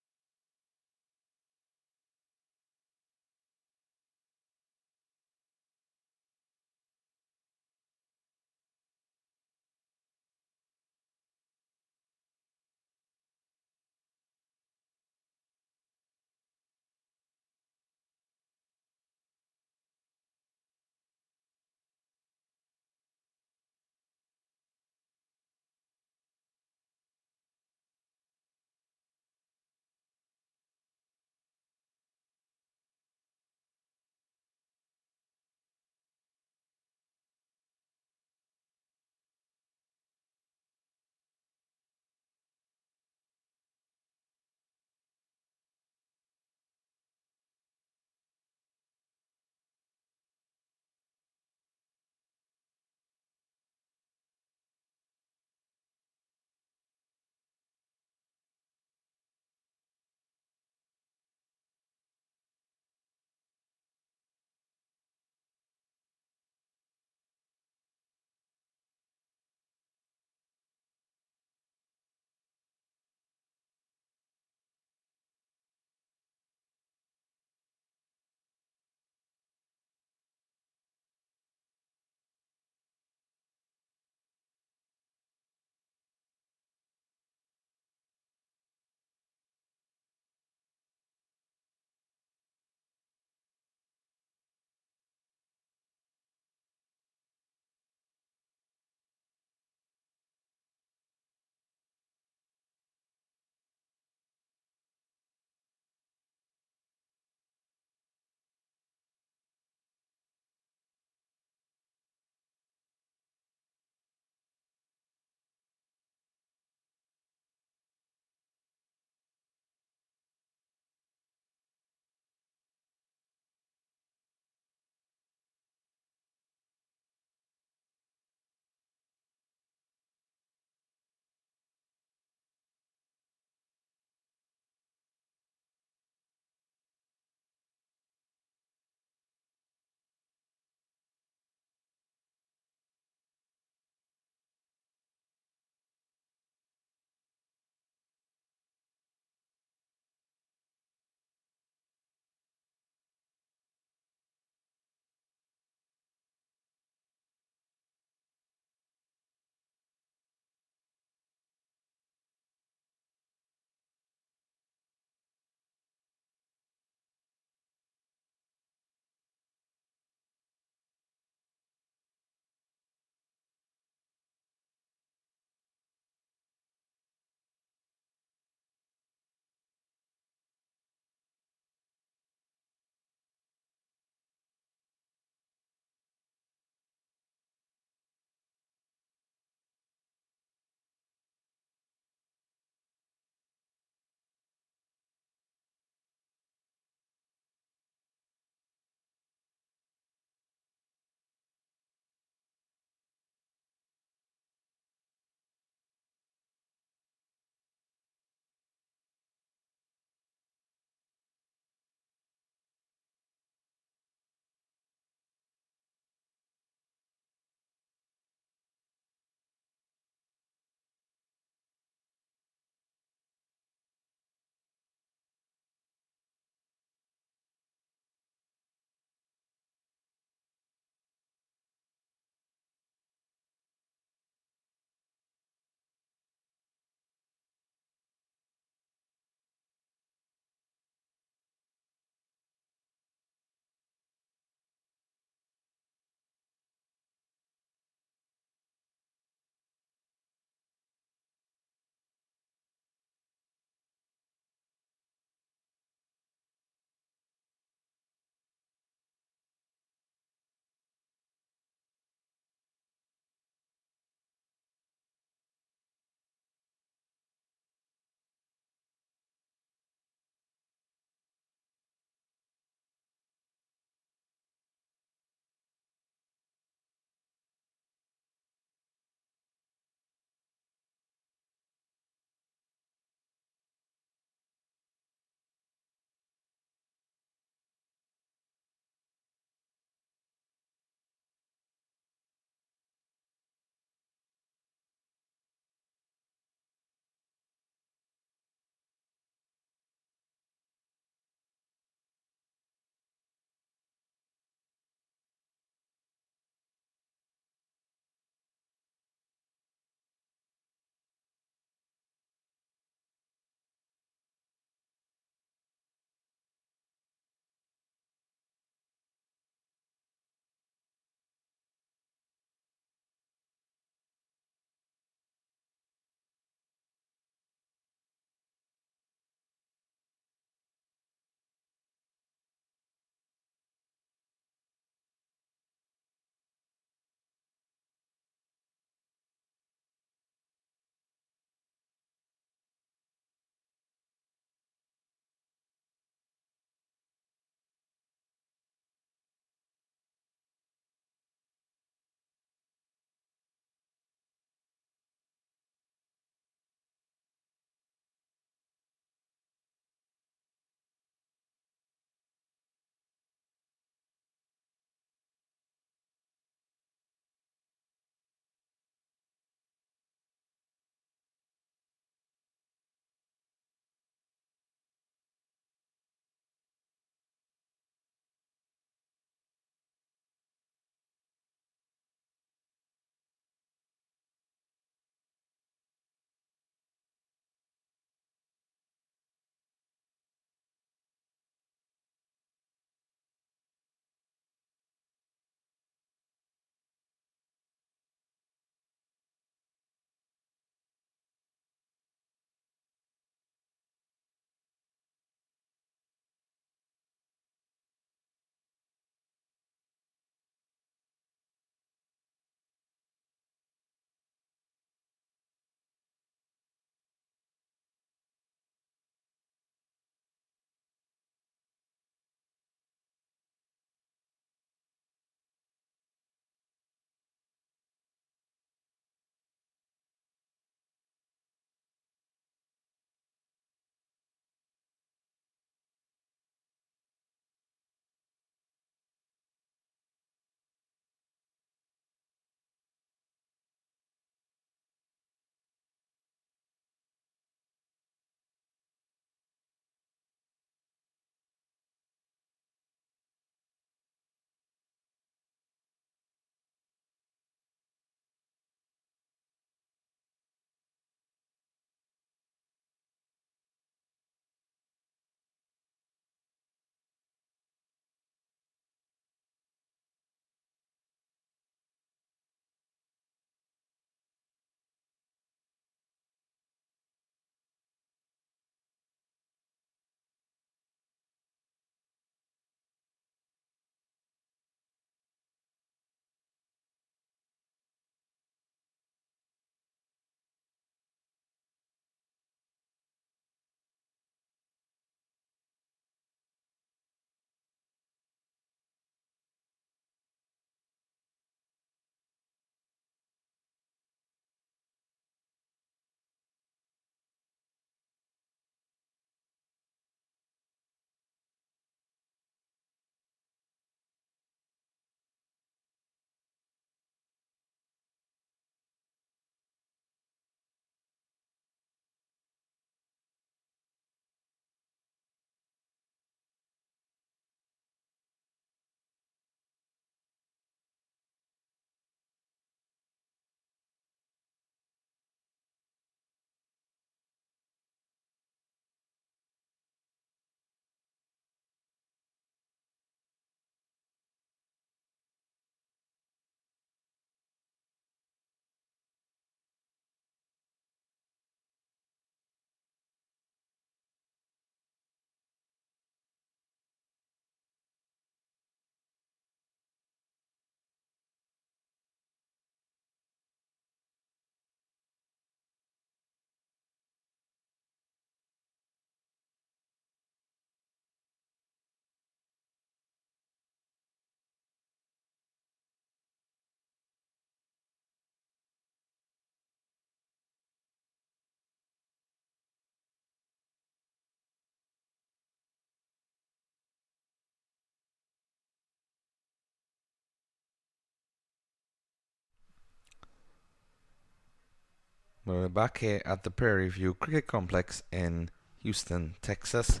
We're back here at the Prairie View Cricket Complex in Houston, Texas.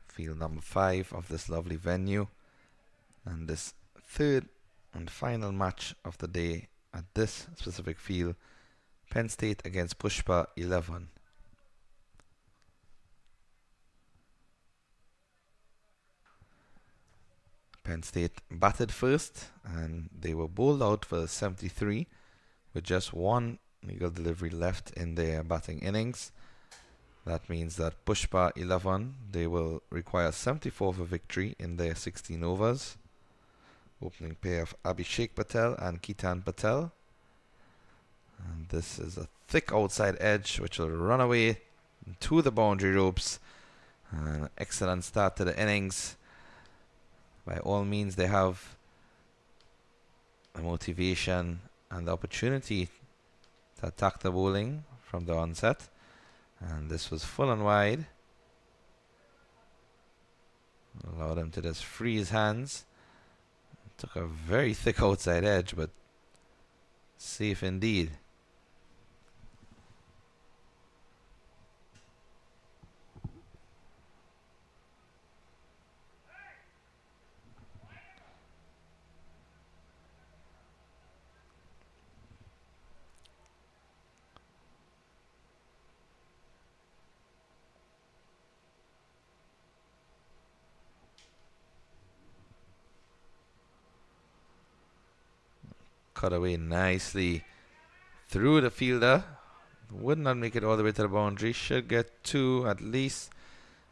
Field number 5 of this lovely venue. And this third and final match of the day at this specific field. Penn State against Pushpa 11. Penn State batted first and they were bowled out for 73 with just one legal delivery left in their batting innings. That means that Pushpa 11, they will require 74 for victory in their 16 overs. Opening pair of Abhishek Patel and Ketan Patel. And this is a thick outside edge which will run away to the boundary ropes. An excellent start to the innings. By all means, they have the motivation and the opportunity to attack the bowling from the onset. And this was full and wide. Allowed him to just free his hands. Took a very thick outside edge, but safe indeed. Cut away nicely through the fielder. Would not make it all the way to the boundary. Should get 2 at least.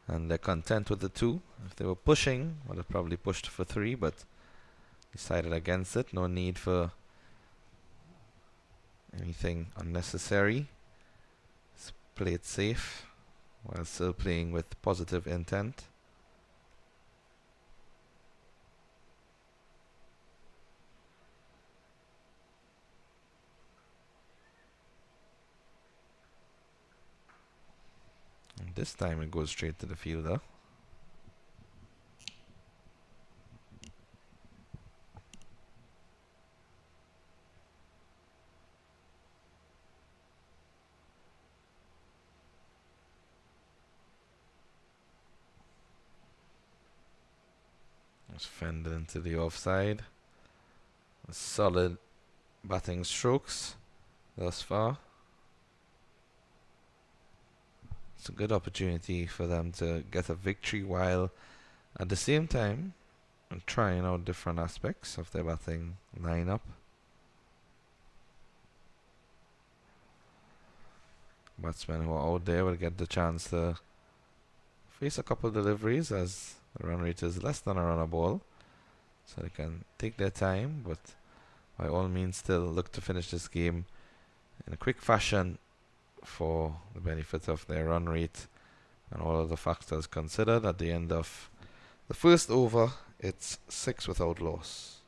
And they're content with the 2. If they were pushing, would have probably pushed for 3, but decided against it. No need for anything unnecessary. Just play it safe while still playing with positive intent. And this time it goes straight to the fielder. It's fended into the offside. Solid batting strokes thus far. It's a good opportunity for them to get a victory while at the same time trying out different aspects of their batting lineup. Batsmen who are out there will get the chance to face a couple deliveries as the run rate is less than a run a ball, so they can take their time, but by all means still look to finish this game in a quick fashion for the benefit of their run rate and all of the factors considered. At the end of the first over, it's 6 without loss.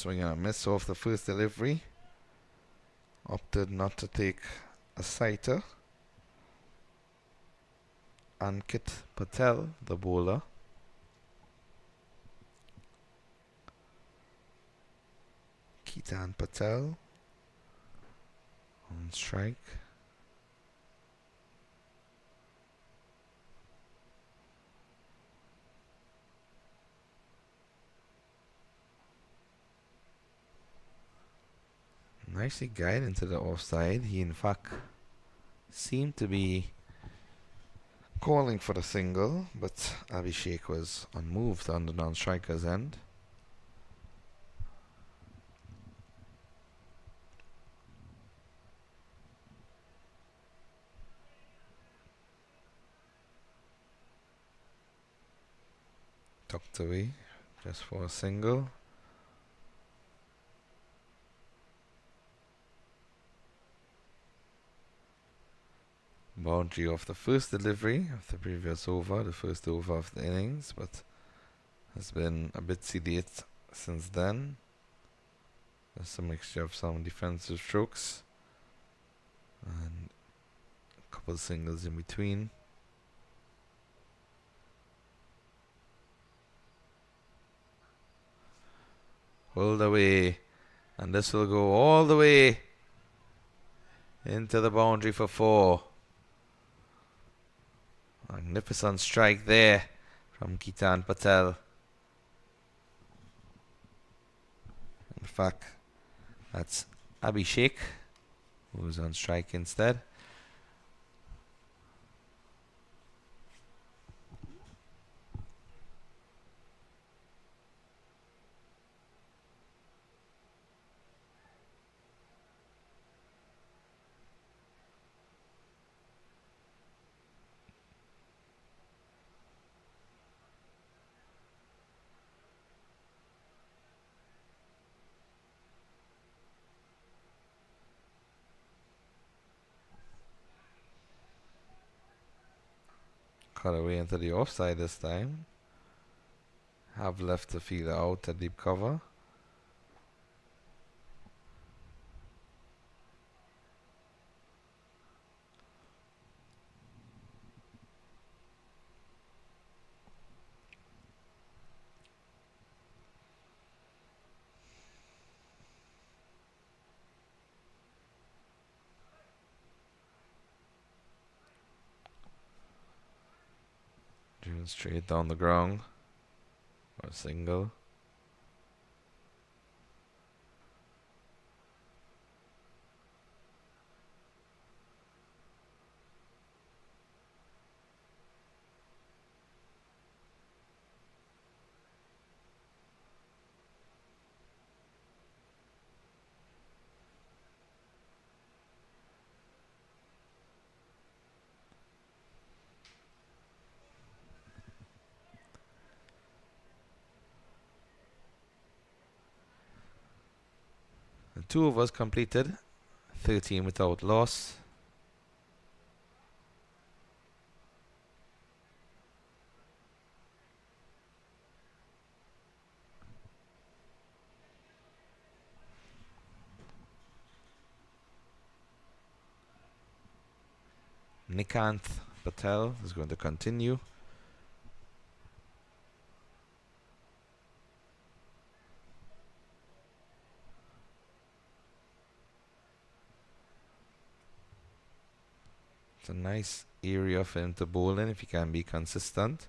swing and a miss off the first delivery. Opted not to take a sighter. Ankit Patel, the bowler. Ketan Patel on strike. Nicely guided into the offside. He in fact seemed to be calling for the single, but Abhishek was unmoved on the non-striker's end. Tucked away just for a single. Boundary of the first delivery of the previous over, the first over of the innings, but has been a bit sedate since then. There's a mixture of some defensive strokes and a couple of singles in between. Pulled away, and this will go all the way into the boundary for 4. Magnificent strike there from Ketan Patel. In fact, that's Abhishek who's on strike instead. Cut away into the offside this time. Have left the fielder out at deep cover. Driven straight down the ground for a single. The 2 overs completed, 13 without loss. Nikanth Patel is going to continue. It's a nice area for him to bowl in if he can be consistent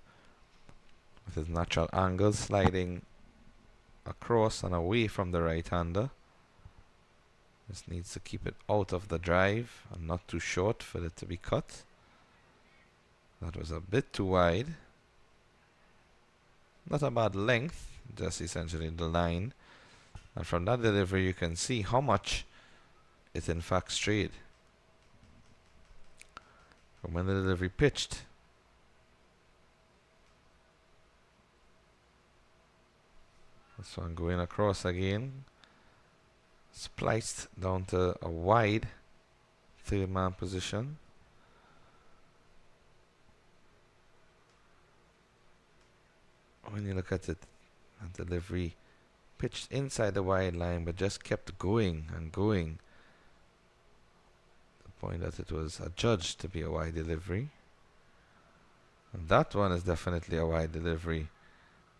with his natural angle sliding across and away from the right-hander. Just needs to keep it out of the drive and not too short for it to be cut. That was a bit too wide. Not a bad length, just essentially the line. And from that delivery you can see how much it in fact strayed from when the delivery pitched. This one going across again. Spliced down to a wide third man position. When you look at it, the delivery Pitched inside the wide line, but just kept going and going. The point that it was adjudged to be a wide delivery. And that one is definitely a wide delivery.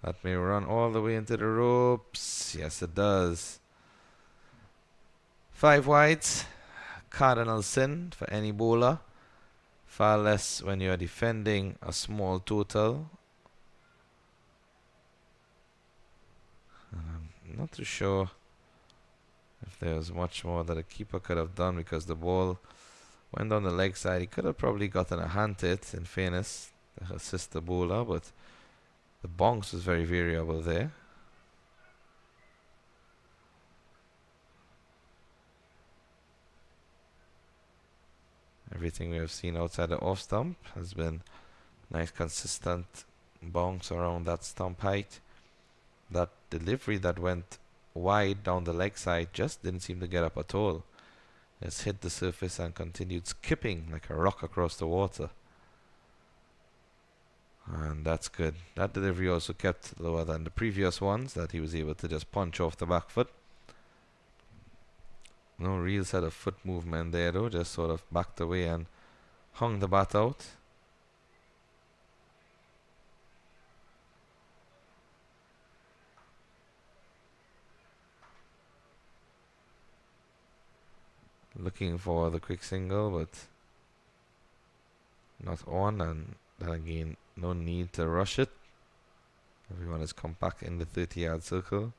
That may run all the way into the ropes. Yes, it does. 5 wides. Cardinal sin for any bowler. Far less when you're defending a small total. I'm not too sure if there's much more that a keeper could have done, because the ball went on the leg side. He could have probably gotten a hand hit, in fairness, to assist the bowler, but the bounce was very variable there. Everything we have seen outside the off stump has been nice, consistent bounce around that stump height. That delivery that went wide down the leg side just didn't seem to get up at all. Just hit the surface and continued skipping like a rock across the water. And that's good. That delivery also kept lower than the previous ones that he was able to just punch off the back foot. No real set of foot movement there though, just sort of backed away and hung the bat out. Looking for the quick single, but not on, and then again, no need to rush it. Everyone is compact in the 30-yard circle.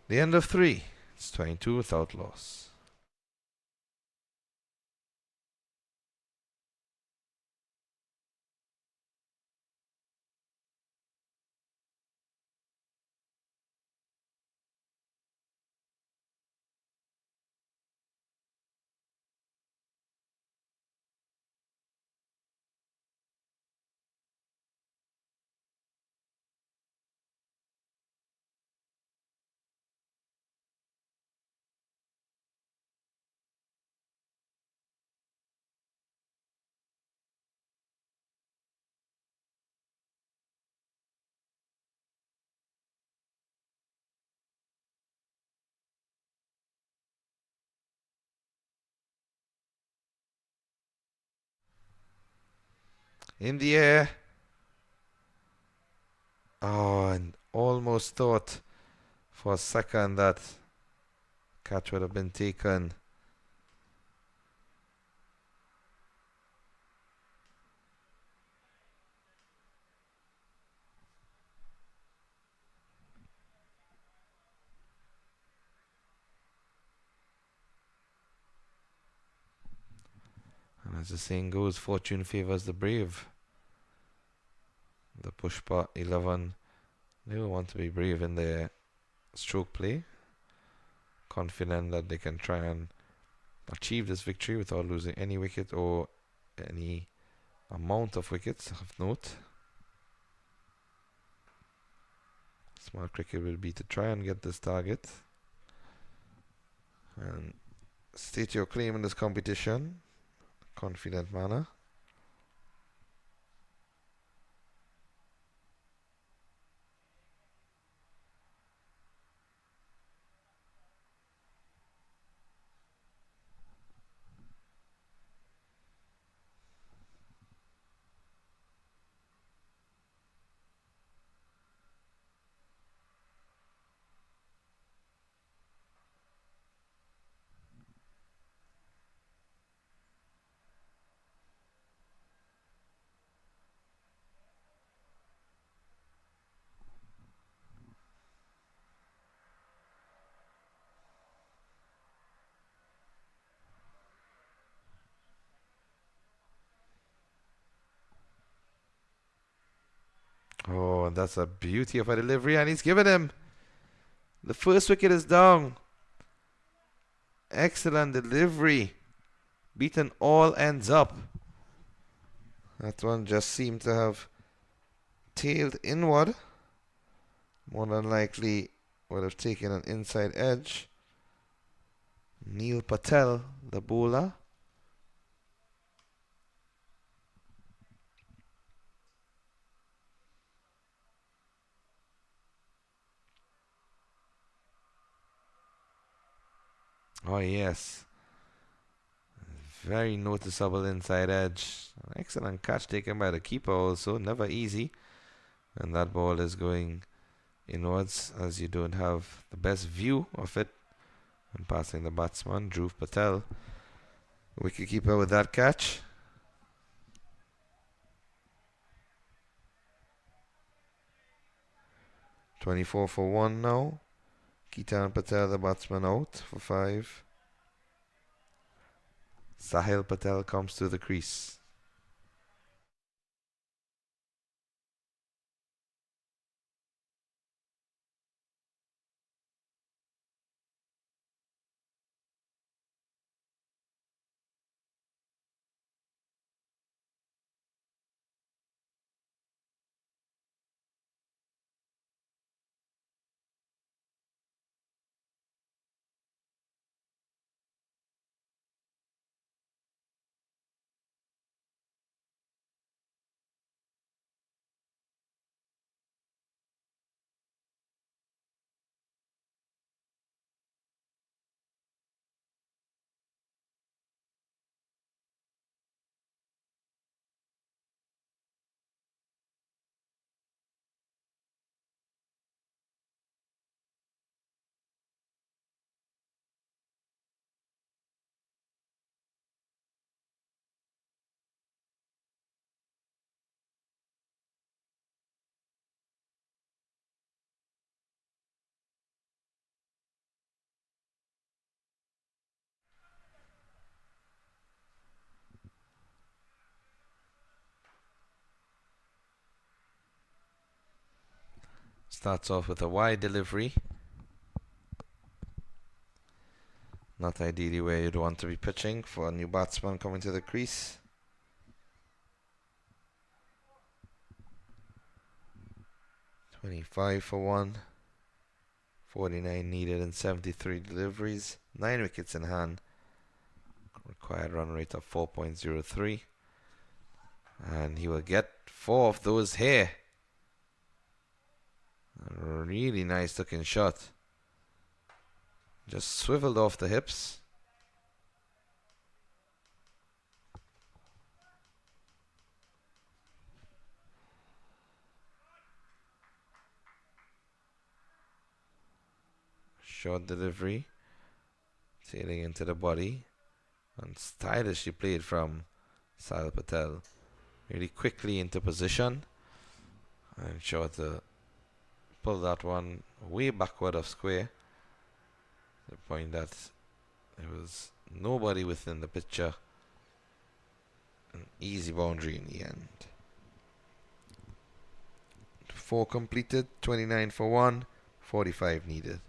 The end of 3. It's 22 without loss. In the air. Oh, and almost thought for a second that catch would have been taken. And as the saying goes, fortune favors the brave. The Pushpa 11, they will want to be brave in their stroke play. Confident that they can try and achieve this victory without losing any wicket or any amount of wickets of note. Smart cricket will be to try and get this target and state your claim in this competition. Confident manner. Oh, that's a beauty of a delivery, and he's given him. The first wicket is down. Excellent delivery. Beaten all ends up. That one just seemed to have tailed inward. More than likely would have taken an inside edge. Neil Patel, the bowler. Oh yes, very noticeable inside edge. Excellent catch taken by the keeper also, never easy. And that ball is going inwards as you don't have the best view of it. And passing the batsman, Dhruv Patel. Wicketkeeper with that catch. "24 for 1 now. Ketan Patel, the batsman, out for 5. Sahil Patel comes to the crease. Starts off with a wide delivery. Not ideally where you'd want to be pitching for a new batsman coming to the crease. "25 for 1. 49 needed in 73 deliveries. 9 wickets in hand. Required run rate of 4.03. And he will get 4 of those here. A really nice looking shot. Just swiveled off the hips. Short delivery. Sailing into the body. And stylishly played from Sahil Patel. Really quickly into position. And sure to pull that one way backward of square. To the point that there was nobody within the picture. An easy boundary in the end. 4 completed, 29 for 1, 45 needed.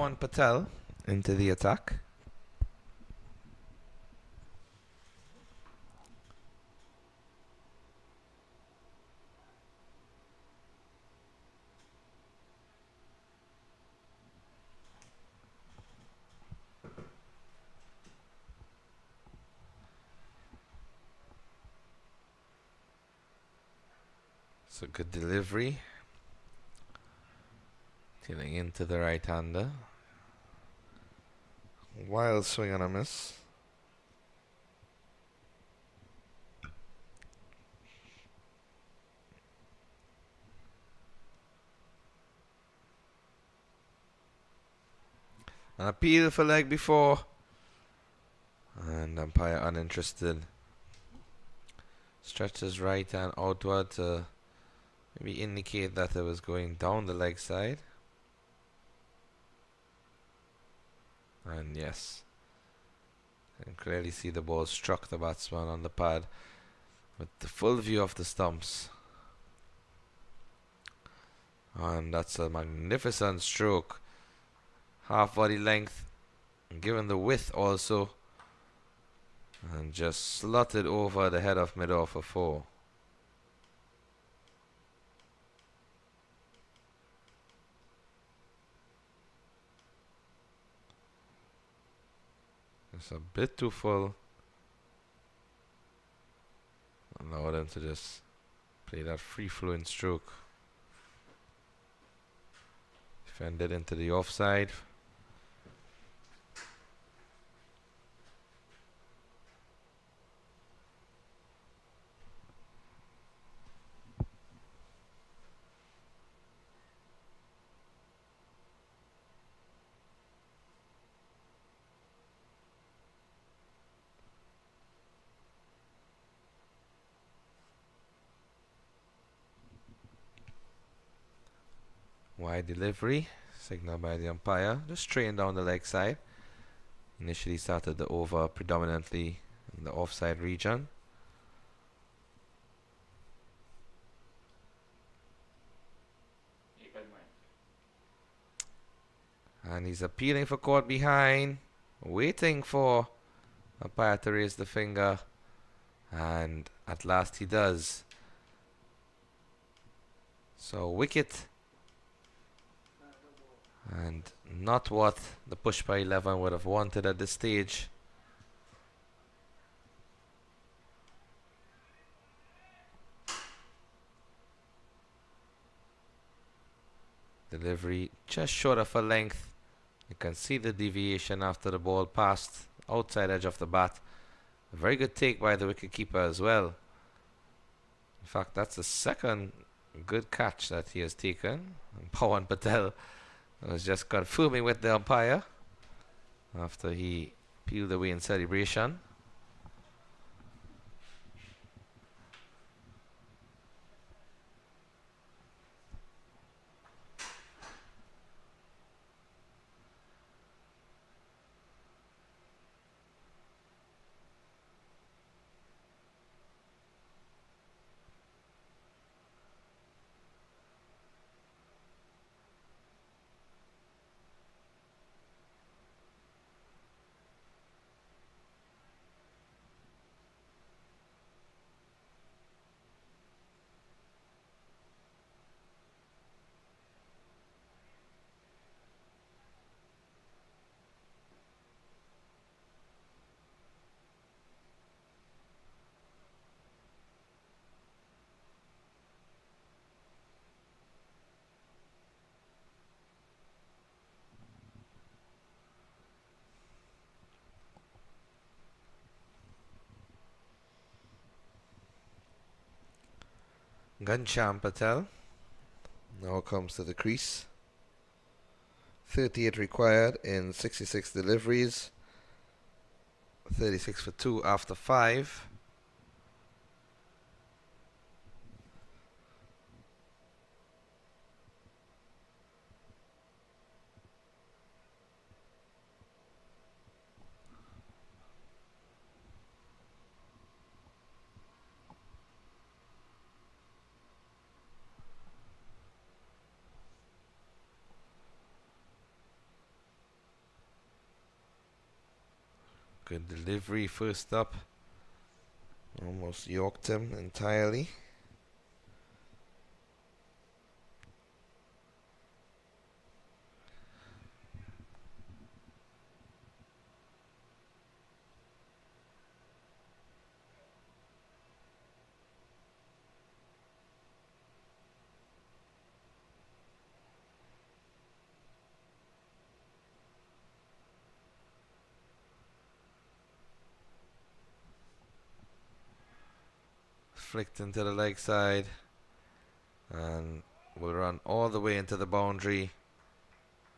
Pawan Patel into the attack. So good delivery. Dealing into the right-hander. Wild swing and a miss. An appeal for leg before. And umpire uninterested. Stretches right hand outward to maybe indicate that it was going down the leg side. And yes, you can clearly see the ball struck the batsman on the pad with the full view of the stumps. And that's a magnificent stroke. Half body length, given the width also. And just slotted over the head of mid-off for 4. It's a bit too full. Allow them to just play that free-flowing stroke. Defended into the offside. Wide delivery, signal by the umpire, just straight down the leg side. Initially started the over predominantly in the offside region. And he's appealing for caught behind, waiting for umpire to raise the finger, and at last he does. So wicket. And not what the Pushpa 11 would have wanted at this stage. Delivery just short of a length. You can see the deviation after the ball passed outside edge of the bat. A very good take by the wicketkeeper as well. In fact, that's the second good catch that he has taken. And Pawan Patel was just confirming with the umpire after he peeled away in celebration. Ghanshyam Patel now comes to the crease. 38 required in 66 deliveries. 36 for 2 after 5. Good delivery first up. Almost yorked him entirely. Flicked into the leg side and will run all the way into the boundary,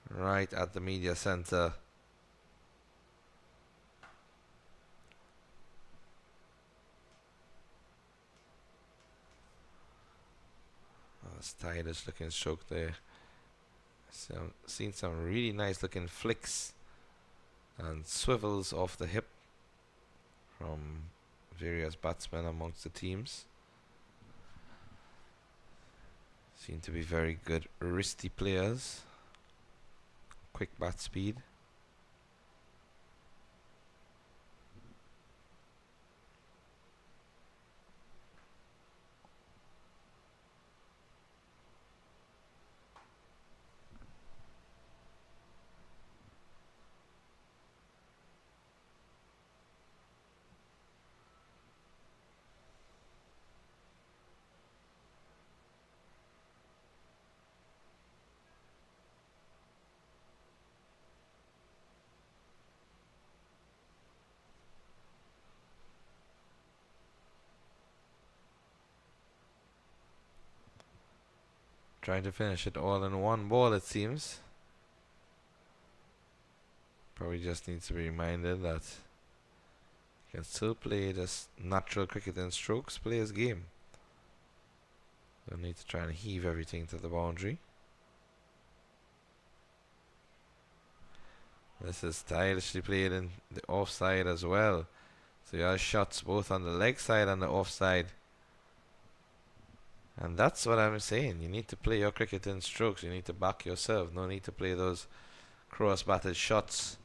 right at the media center. Stylish looking stroke there. Seen some really nice looking flicks and swivels off the hip from various batsmen amongst the teams. Seem to be very good wristy players. Quick bat speed. Trying to finish it all in one ball, it seems. Probably just needs to be reminded that he can still play just natural cricket and strokes, play his game. Don't need to try and heave everything to the boundary. This is stylishly played in the offside as well. So you have shots both on the leg side and the offside. And that's what I'm saying. You need to play your cricket in strokes. You need to back yourself. No need to play those cross-batted shots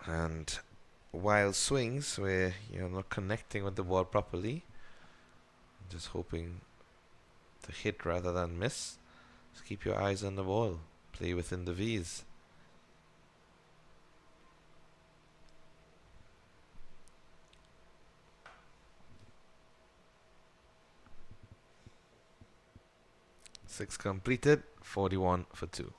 and wild swings where you're not connecting with the ball properly. Just hoping to hit rather than miss. Just keep your eyes on the ball. Play within the V's. Six completed, 41 for 2.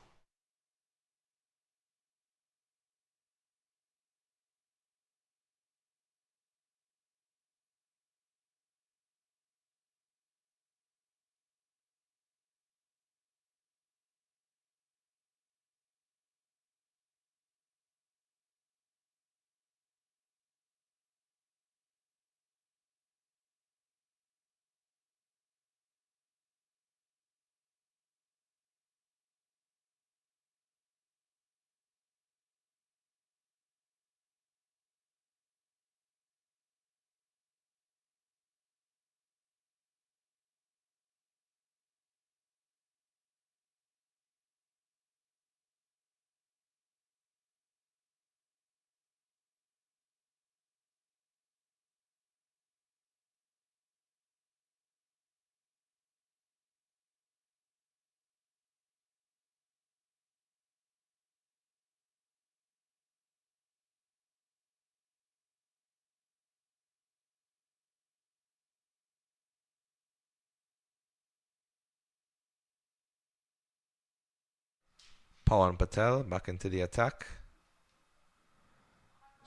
Pawan Patel back into the attack.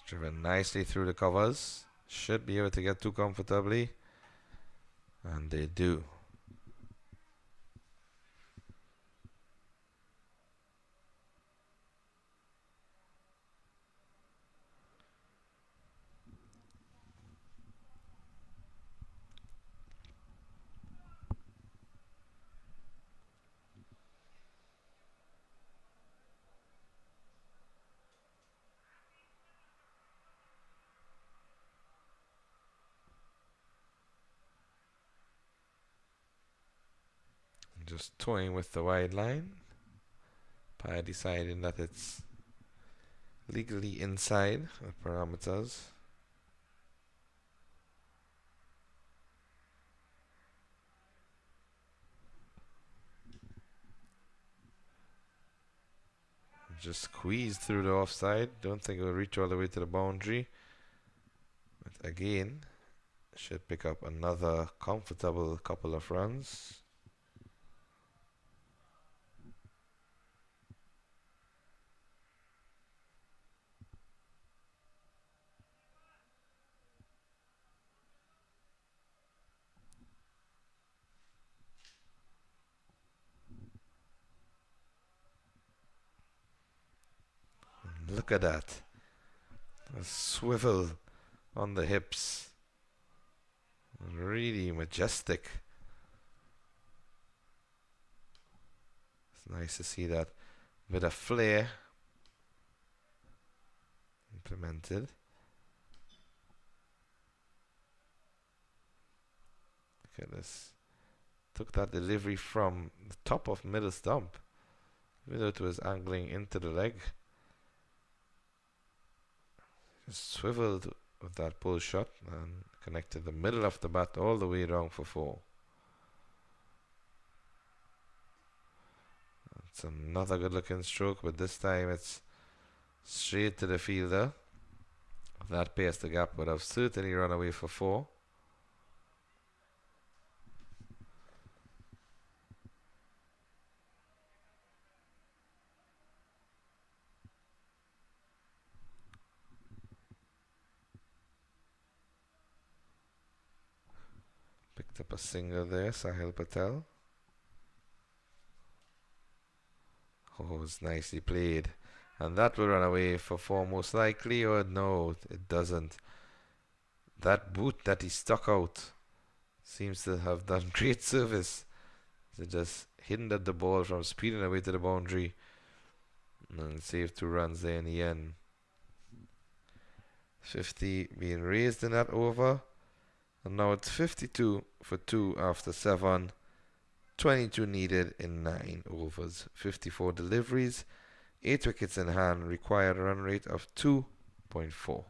Driven nicely through the covers. Should be able to get too comfortably. And they do. Just toying with the wide line. Pai deciding that it's legally inside the parameters. Just squeezed through the offside. Don't think it will reach all the way to the boundary. But again, should pick up another comfortable couple of runs. Look at that. A swivel on the hips. Really majestic. It's nice to see that bit of flair implemented. Look at this. Took that delivery from the top of middle stump, even though it was angling into the leg. Just swiveled with that pull shot and connected the middle of the bat all the way down for 4. It's another good looking stroke, but this time it's straight to the fielder. If that pace, the gap would have certainly run away for 4. Picked up a single there, Sahil Patel. Oh, it's nicely played. And that will run away for 4 most likely, or no, it doesn't. That boot that he stuck out seems to have done great service. It just hindered the ball from speeding away to the boundary and saved 2 runs there in the end. 50 being raised in that over. And now it's 52 for 2 after 7. 22 needed in 9 overs. 54 deliveries. 8 wickets in hand. Required run rate of 2.4.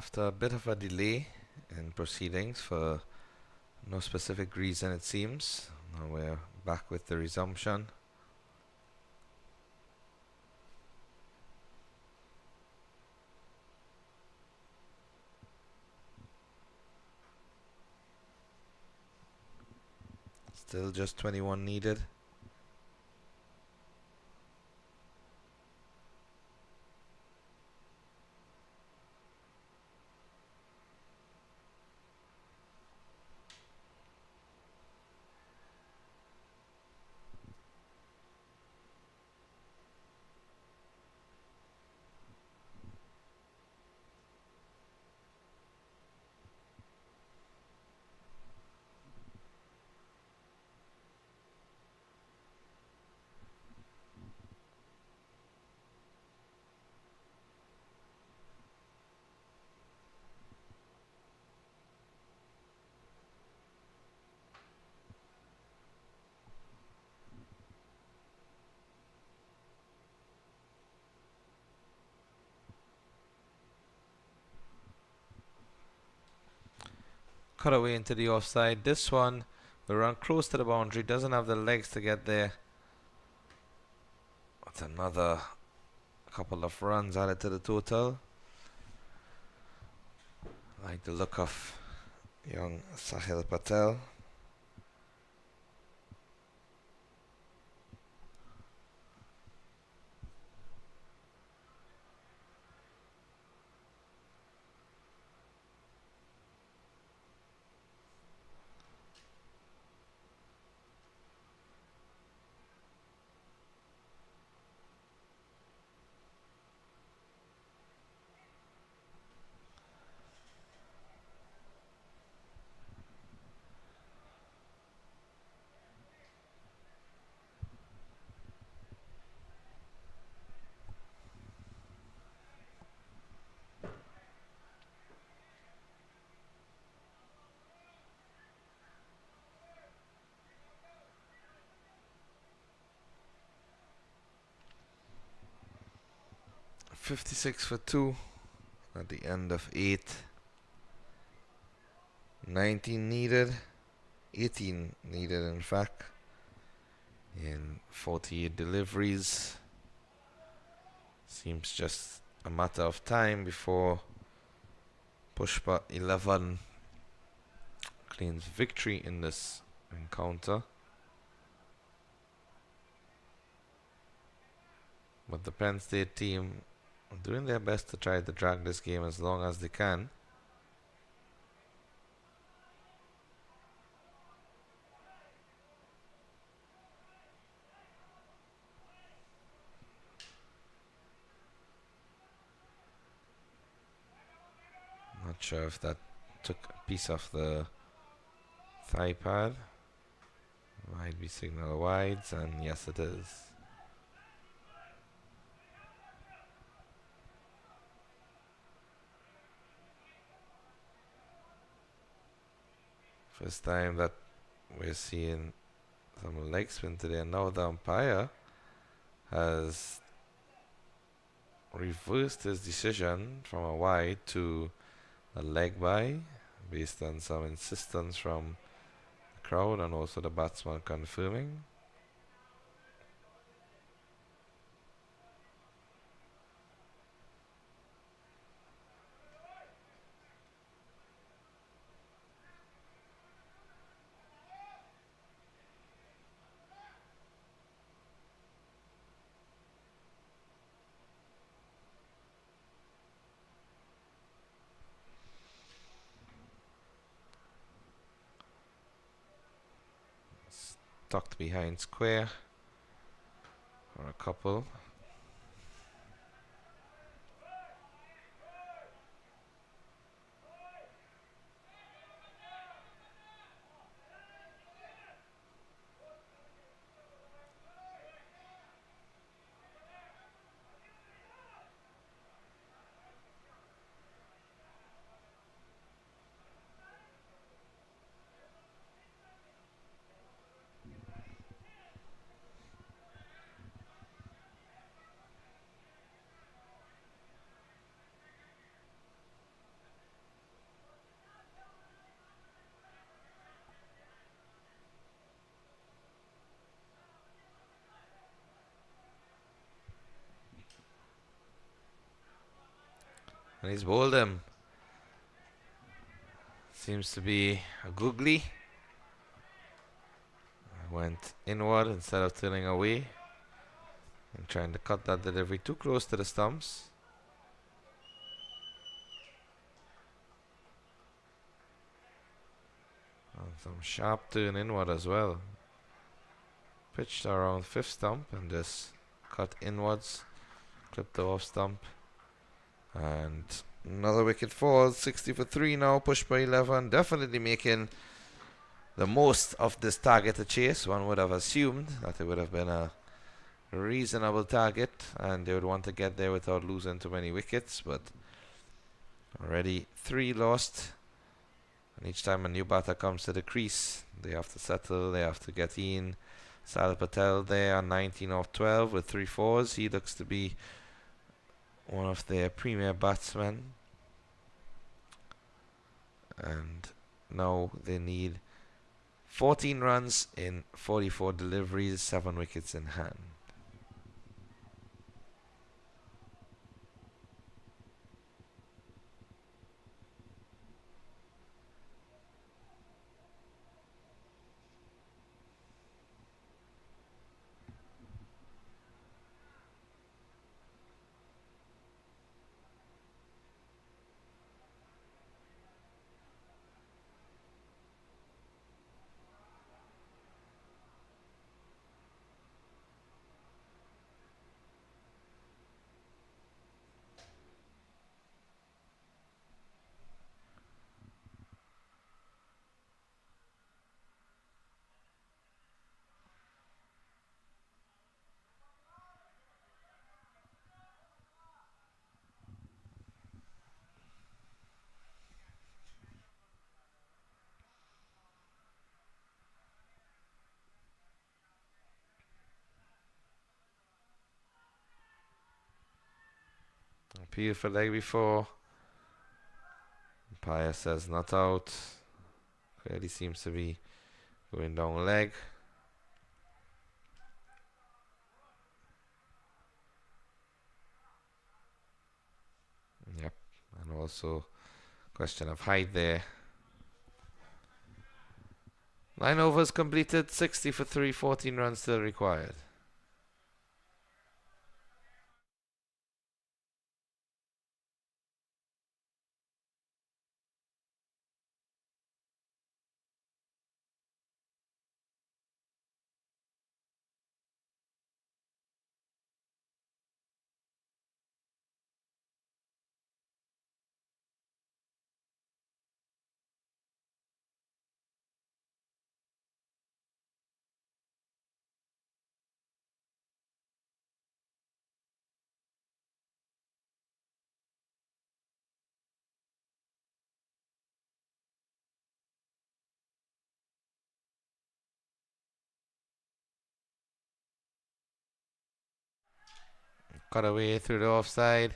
After a bit of a delay in proceedings for no specific reason, it seems, now we're back with the resumption. Still just 21 needed. Cut away into the offside. This one will run close to the boundary, doesn't have the legs to get there. That's another couple of runs added to the total. Like the look of young Sahil Patel. .56 for 2 at the end of 8. 19 needed. 18 needed, in fact, in 48 deliveries. Seems just a matter of time before Pushpa 11 claims victory in this encounter. But the Penn State team are doing their best to try to drag this game as long as they can. Not sure if that took a piece of the thigh pad. Might be signal wides, and yes it is. First time that we're seeing some leg spin today, and now the umpire has reversed his decision from a wide to a leg by based on some insistence from the crowd and also the batsman confirming. Tucked behind square for a couple. And he's bowled him. Seems to be a googly. Went inward instead of turning away. And trying to cut that delivery too close to the stumps. And some sharp turn inward as well. Pitched around fifth stump and just cut inwards. Clipped the off stump. And another wicket falls. 60 for 3 now. Pushpa 11. Definitely making the most of this target to chase. One would have assumed that it would have been a reasonable target and they would want to get there without losing too many wickets, but already 3 lost, and each time a new batter comes to the crease they have to settle, they have to get in. Sal Patel there on 19 off 12 with 3 fours. He looks to be one of their premier batsmen, and now they need 14 runs in 44 deliveries, 7 wickets in hand. Appeal for leg before. Umpire says not out. Clearly seems to be going down leg. Yep, and also question of height there. 9 overs completed, 60 for 3, 14 runs still required. Cut away through the offside,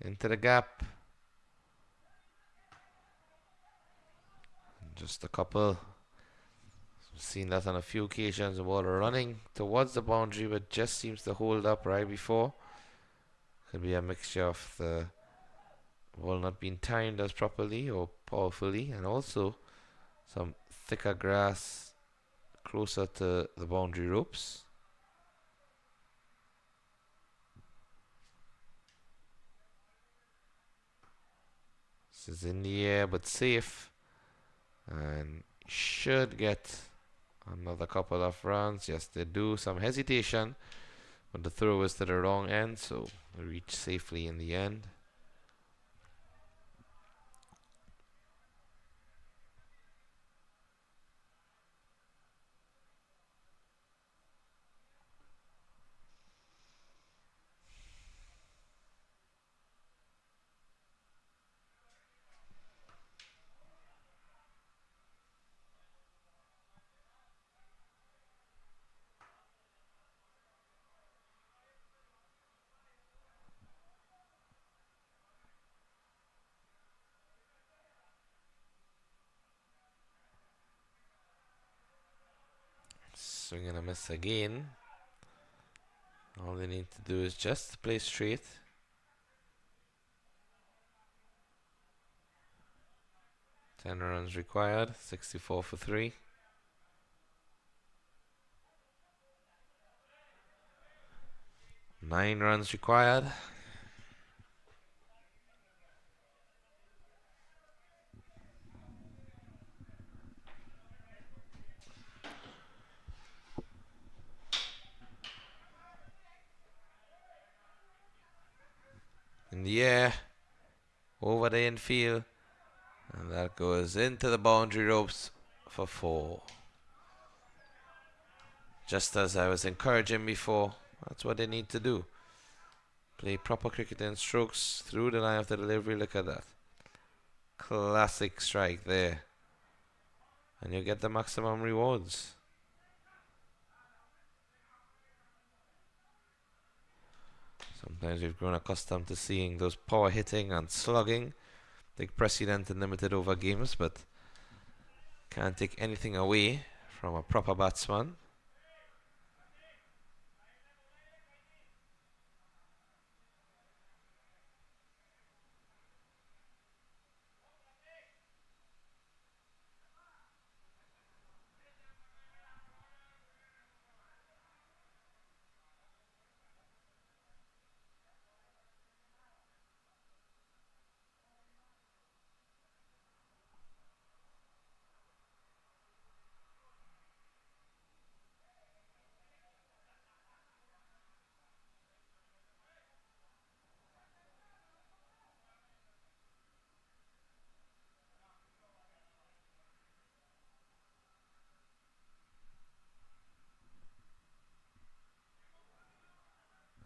into the gap. Just a couple. We've seen that on a few occasions. The ball running towards the boundary, but just seems to hold up right before. Could be a mixture of the ball not being timed as properly or powerfully, and also some thicker grass closer to the boundary ropes. This is in the air but safe, and should get another couple of runs. Yes, they do. Some hesitation, but the throw is to the wrong end, so they reach safely in the end. Swing and a miss again. All they need to do is just play straight. 10 runs required. 64 for 3. Nine runs required. In the air, over the infield, and that goes into the boundary ropes for 4. Just as I was encouraging before, that's what they need to do. Play proper cricket and strokes through the line of the delivery. Look at that. Classic strike there. And you get the maximum rewards. Sometimes we've grown accustomed to seeing those power hitting and slugging take precedent in limited over games, but can't take anything away from a proper batsman.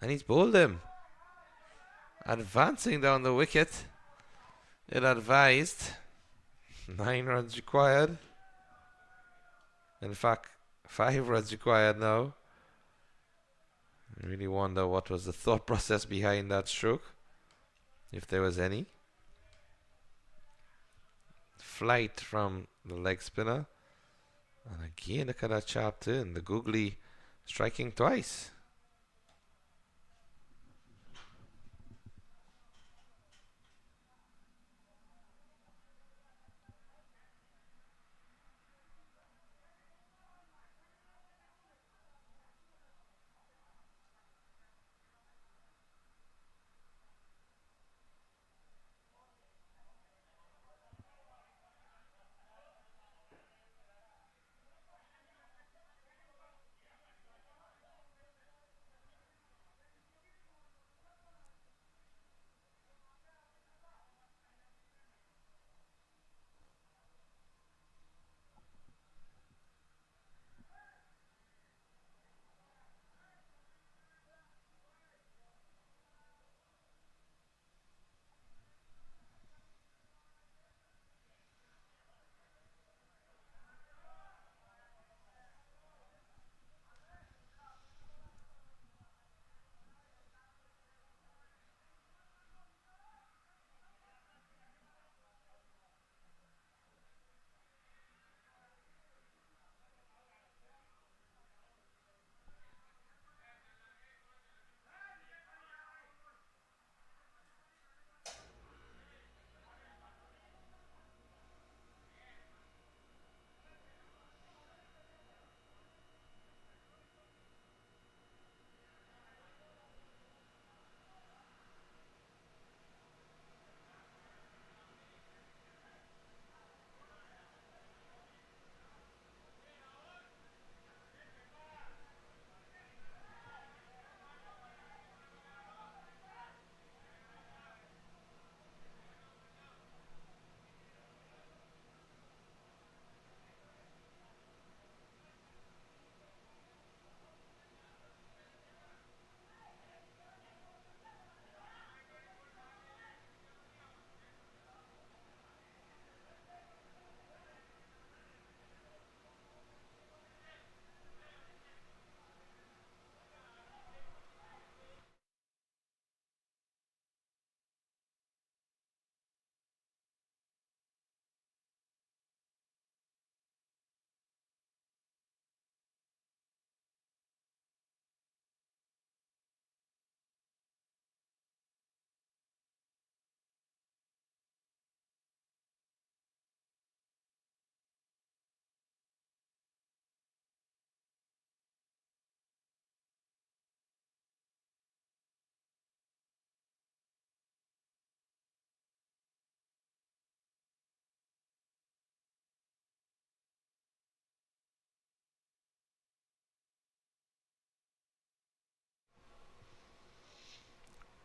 And he's bowled him. Advancing down the wicket. It advised. 9 runs required. In fact, 5 runs required now. I really wonder what was the thought process behind that stroke, if there was any. Flight from the leg spinner. And again, look at that sharp turn. The googly striking twice.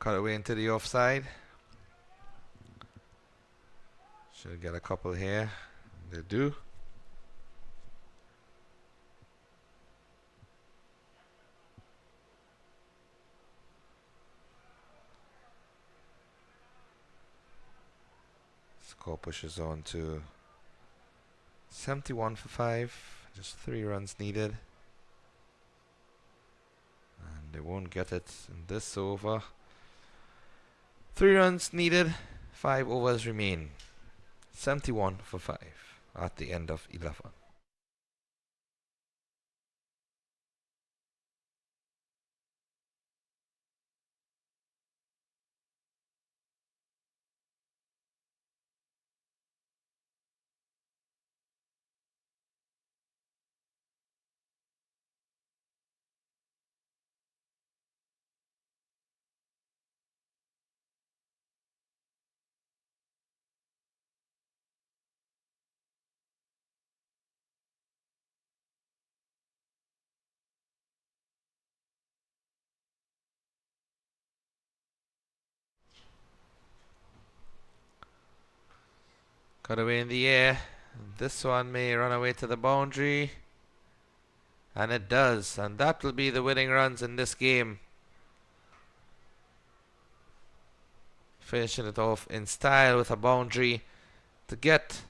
cut away into the offside. Should get a couple here. They do. Score pushes on to 71 for 5. Just 3 runs needed. And they won't get it in this over. 3 runs needed. 5 overs remain. 71 for 5 at the end of 11. Cut away in the air. This one may run away to the boundary. And it does. And that will be the winning runs in this game. Finishing it off in style with a boundary to get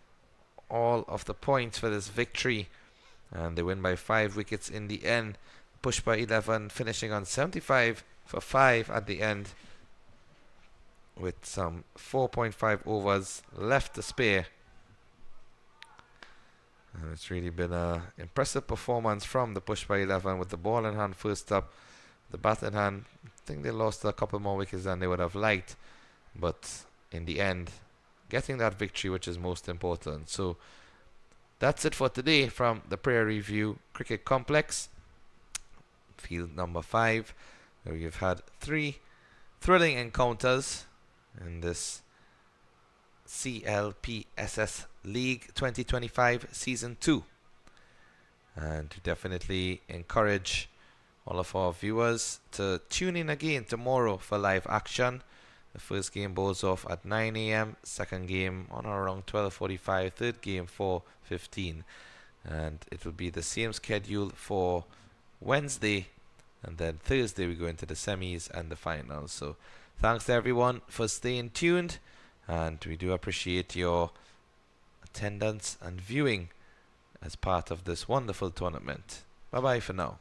all of the points for this victory. And they win by 5 wickets in the end. Pushpa 11 finishing on 75 for 5 at the end, with some 4.5 overs left to spare. And it's really been an impressive performance from the Pushpa 11 with the ball in hand first up, the bat in hand. I think they lost a couple more wickets than they would have liked, but in the end, getting that victory, which is most important. So that's it for today from the Prairie View Cricket Complex, field number 5. We've had 3 thrilling encounters in this CLPSS League 2025 Season 2. And to definitely encourage all of our viewers to tune in again tomorrow for live action. The first game bowls off at 9 a.m, second game on or around 12:45, third game 4:15. And it will be the same schedule for Wednesday, and then Thursday we go into the semis and the finals. So thanks to everyone for staying tuned, and we do appreciate your attendance and viewing as part of this wonderful tournament. Bye bye for now.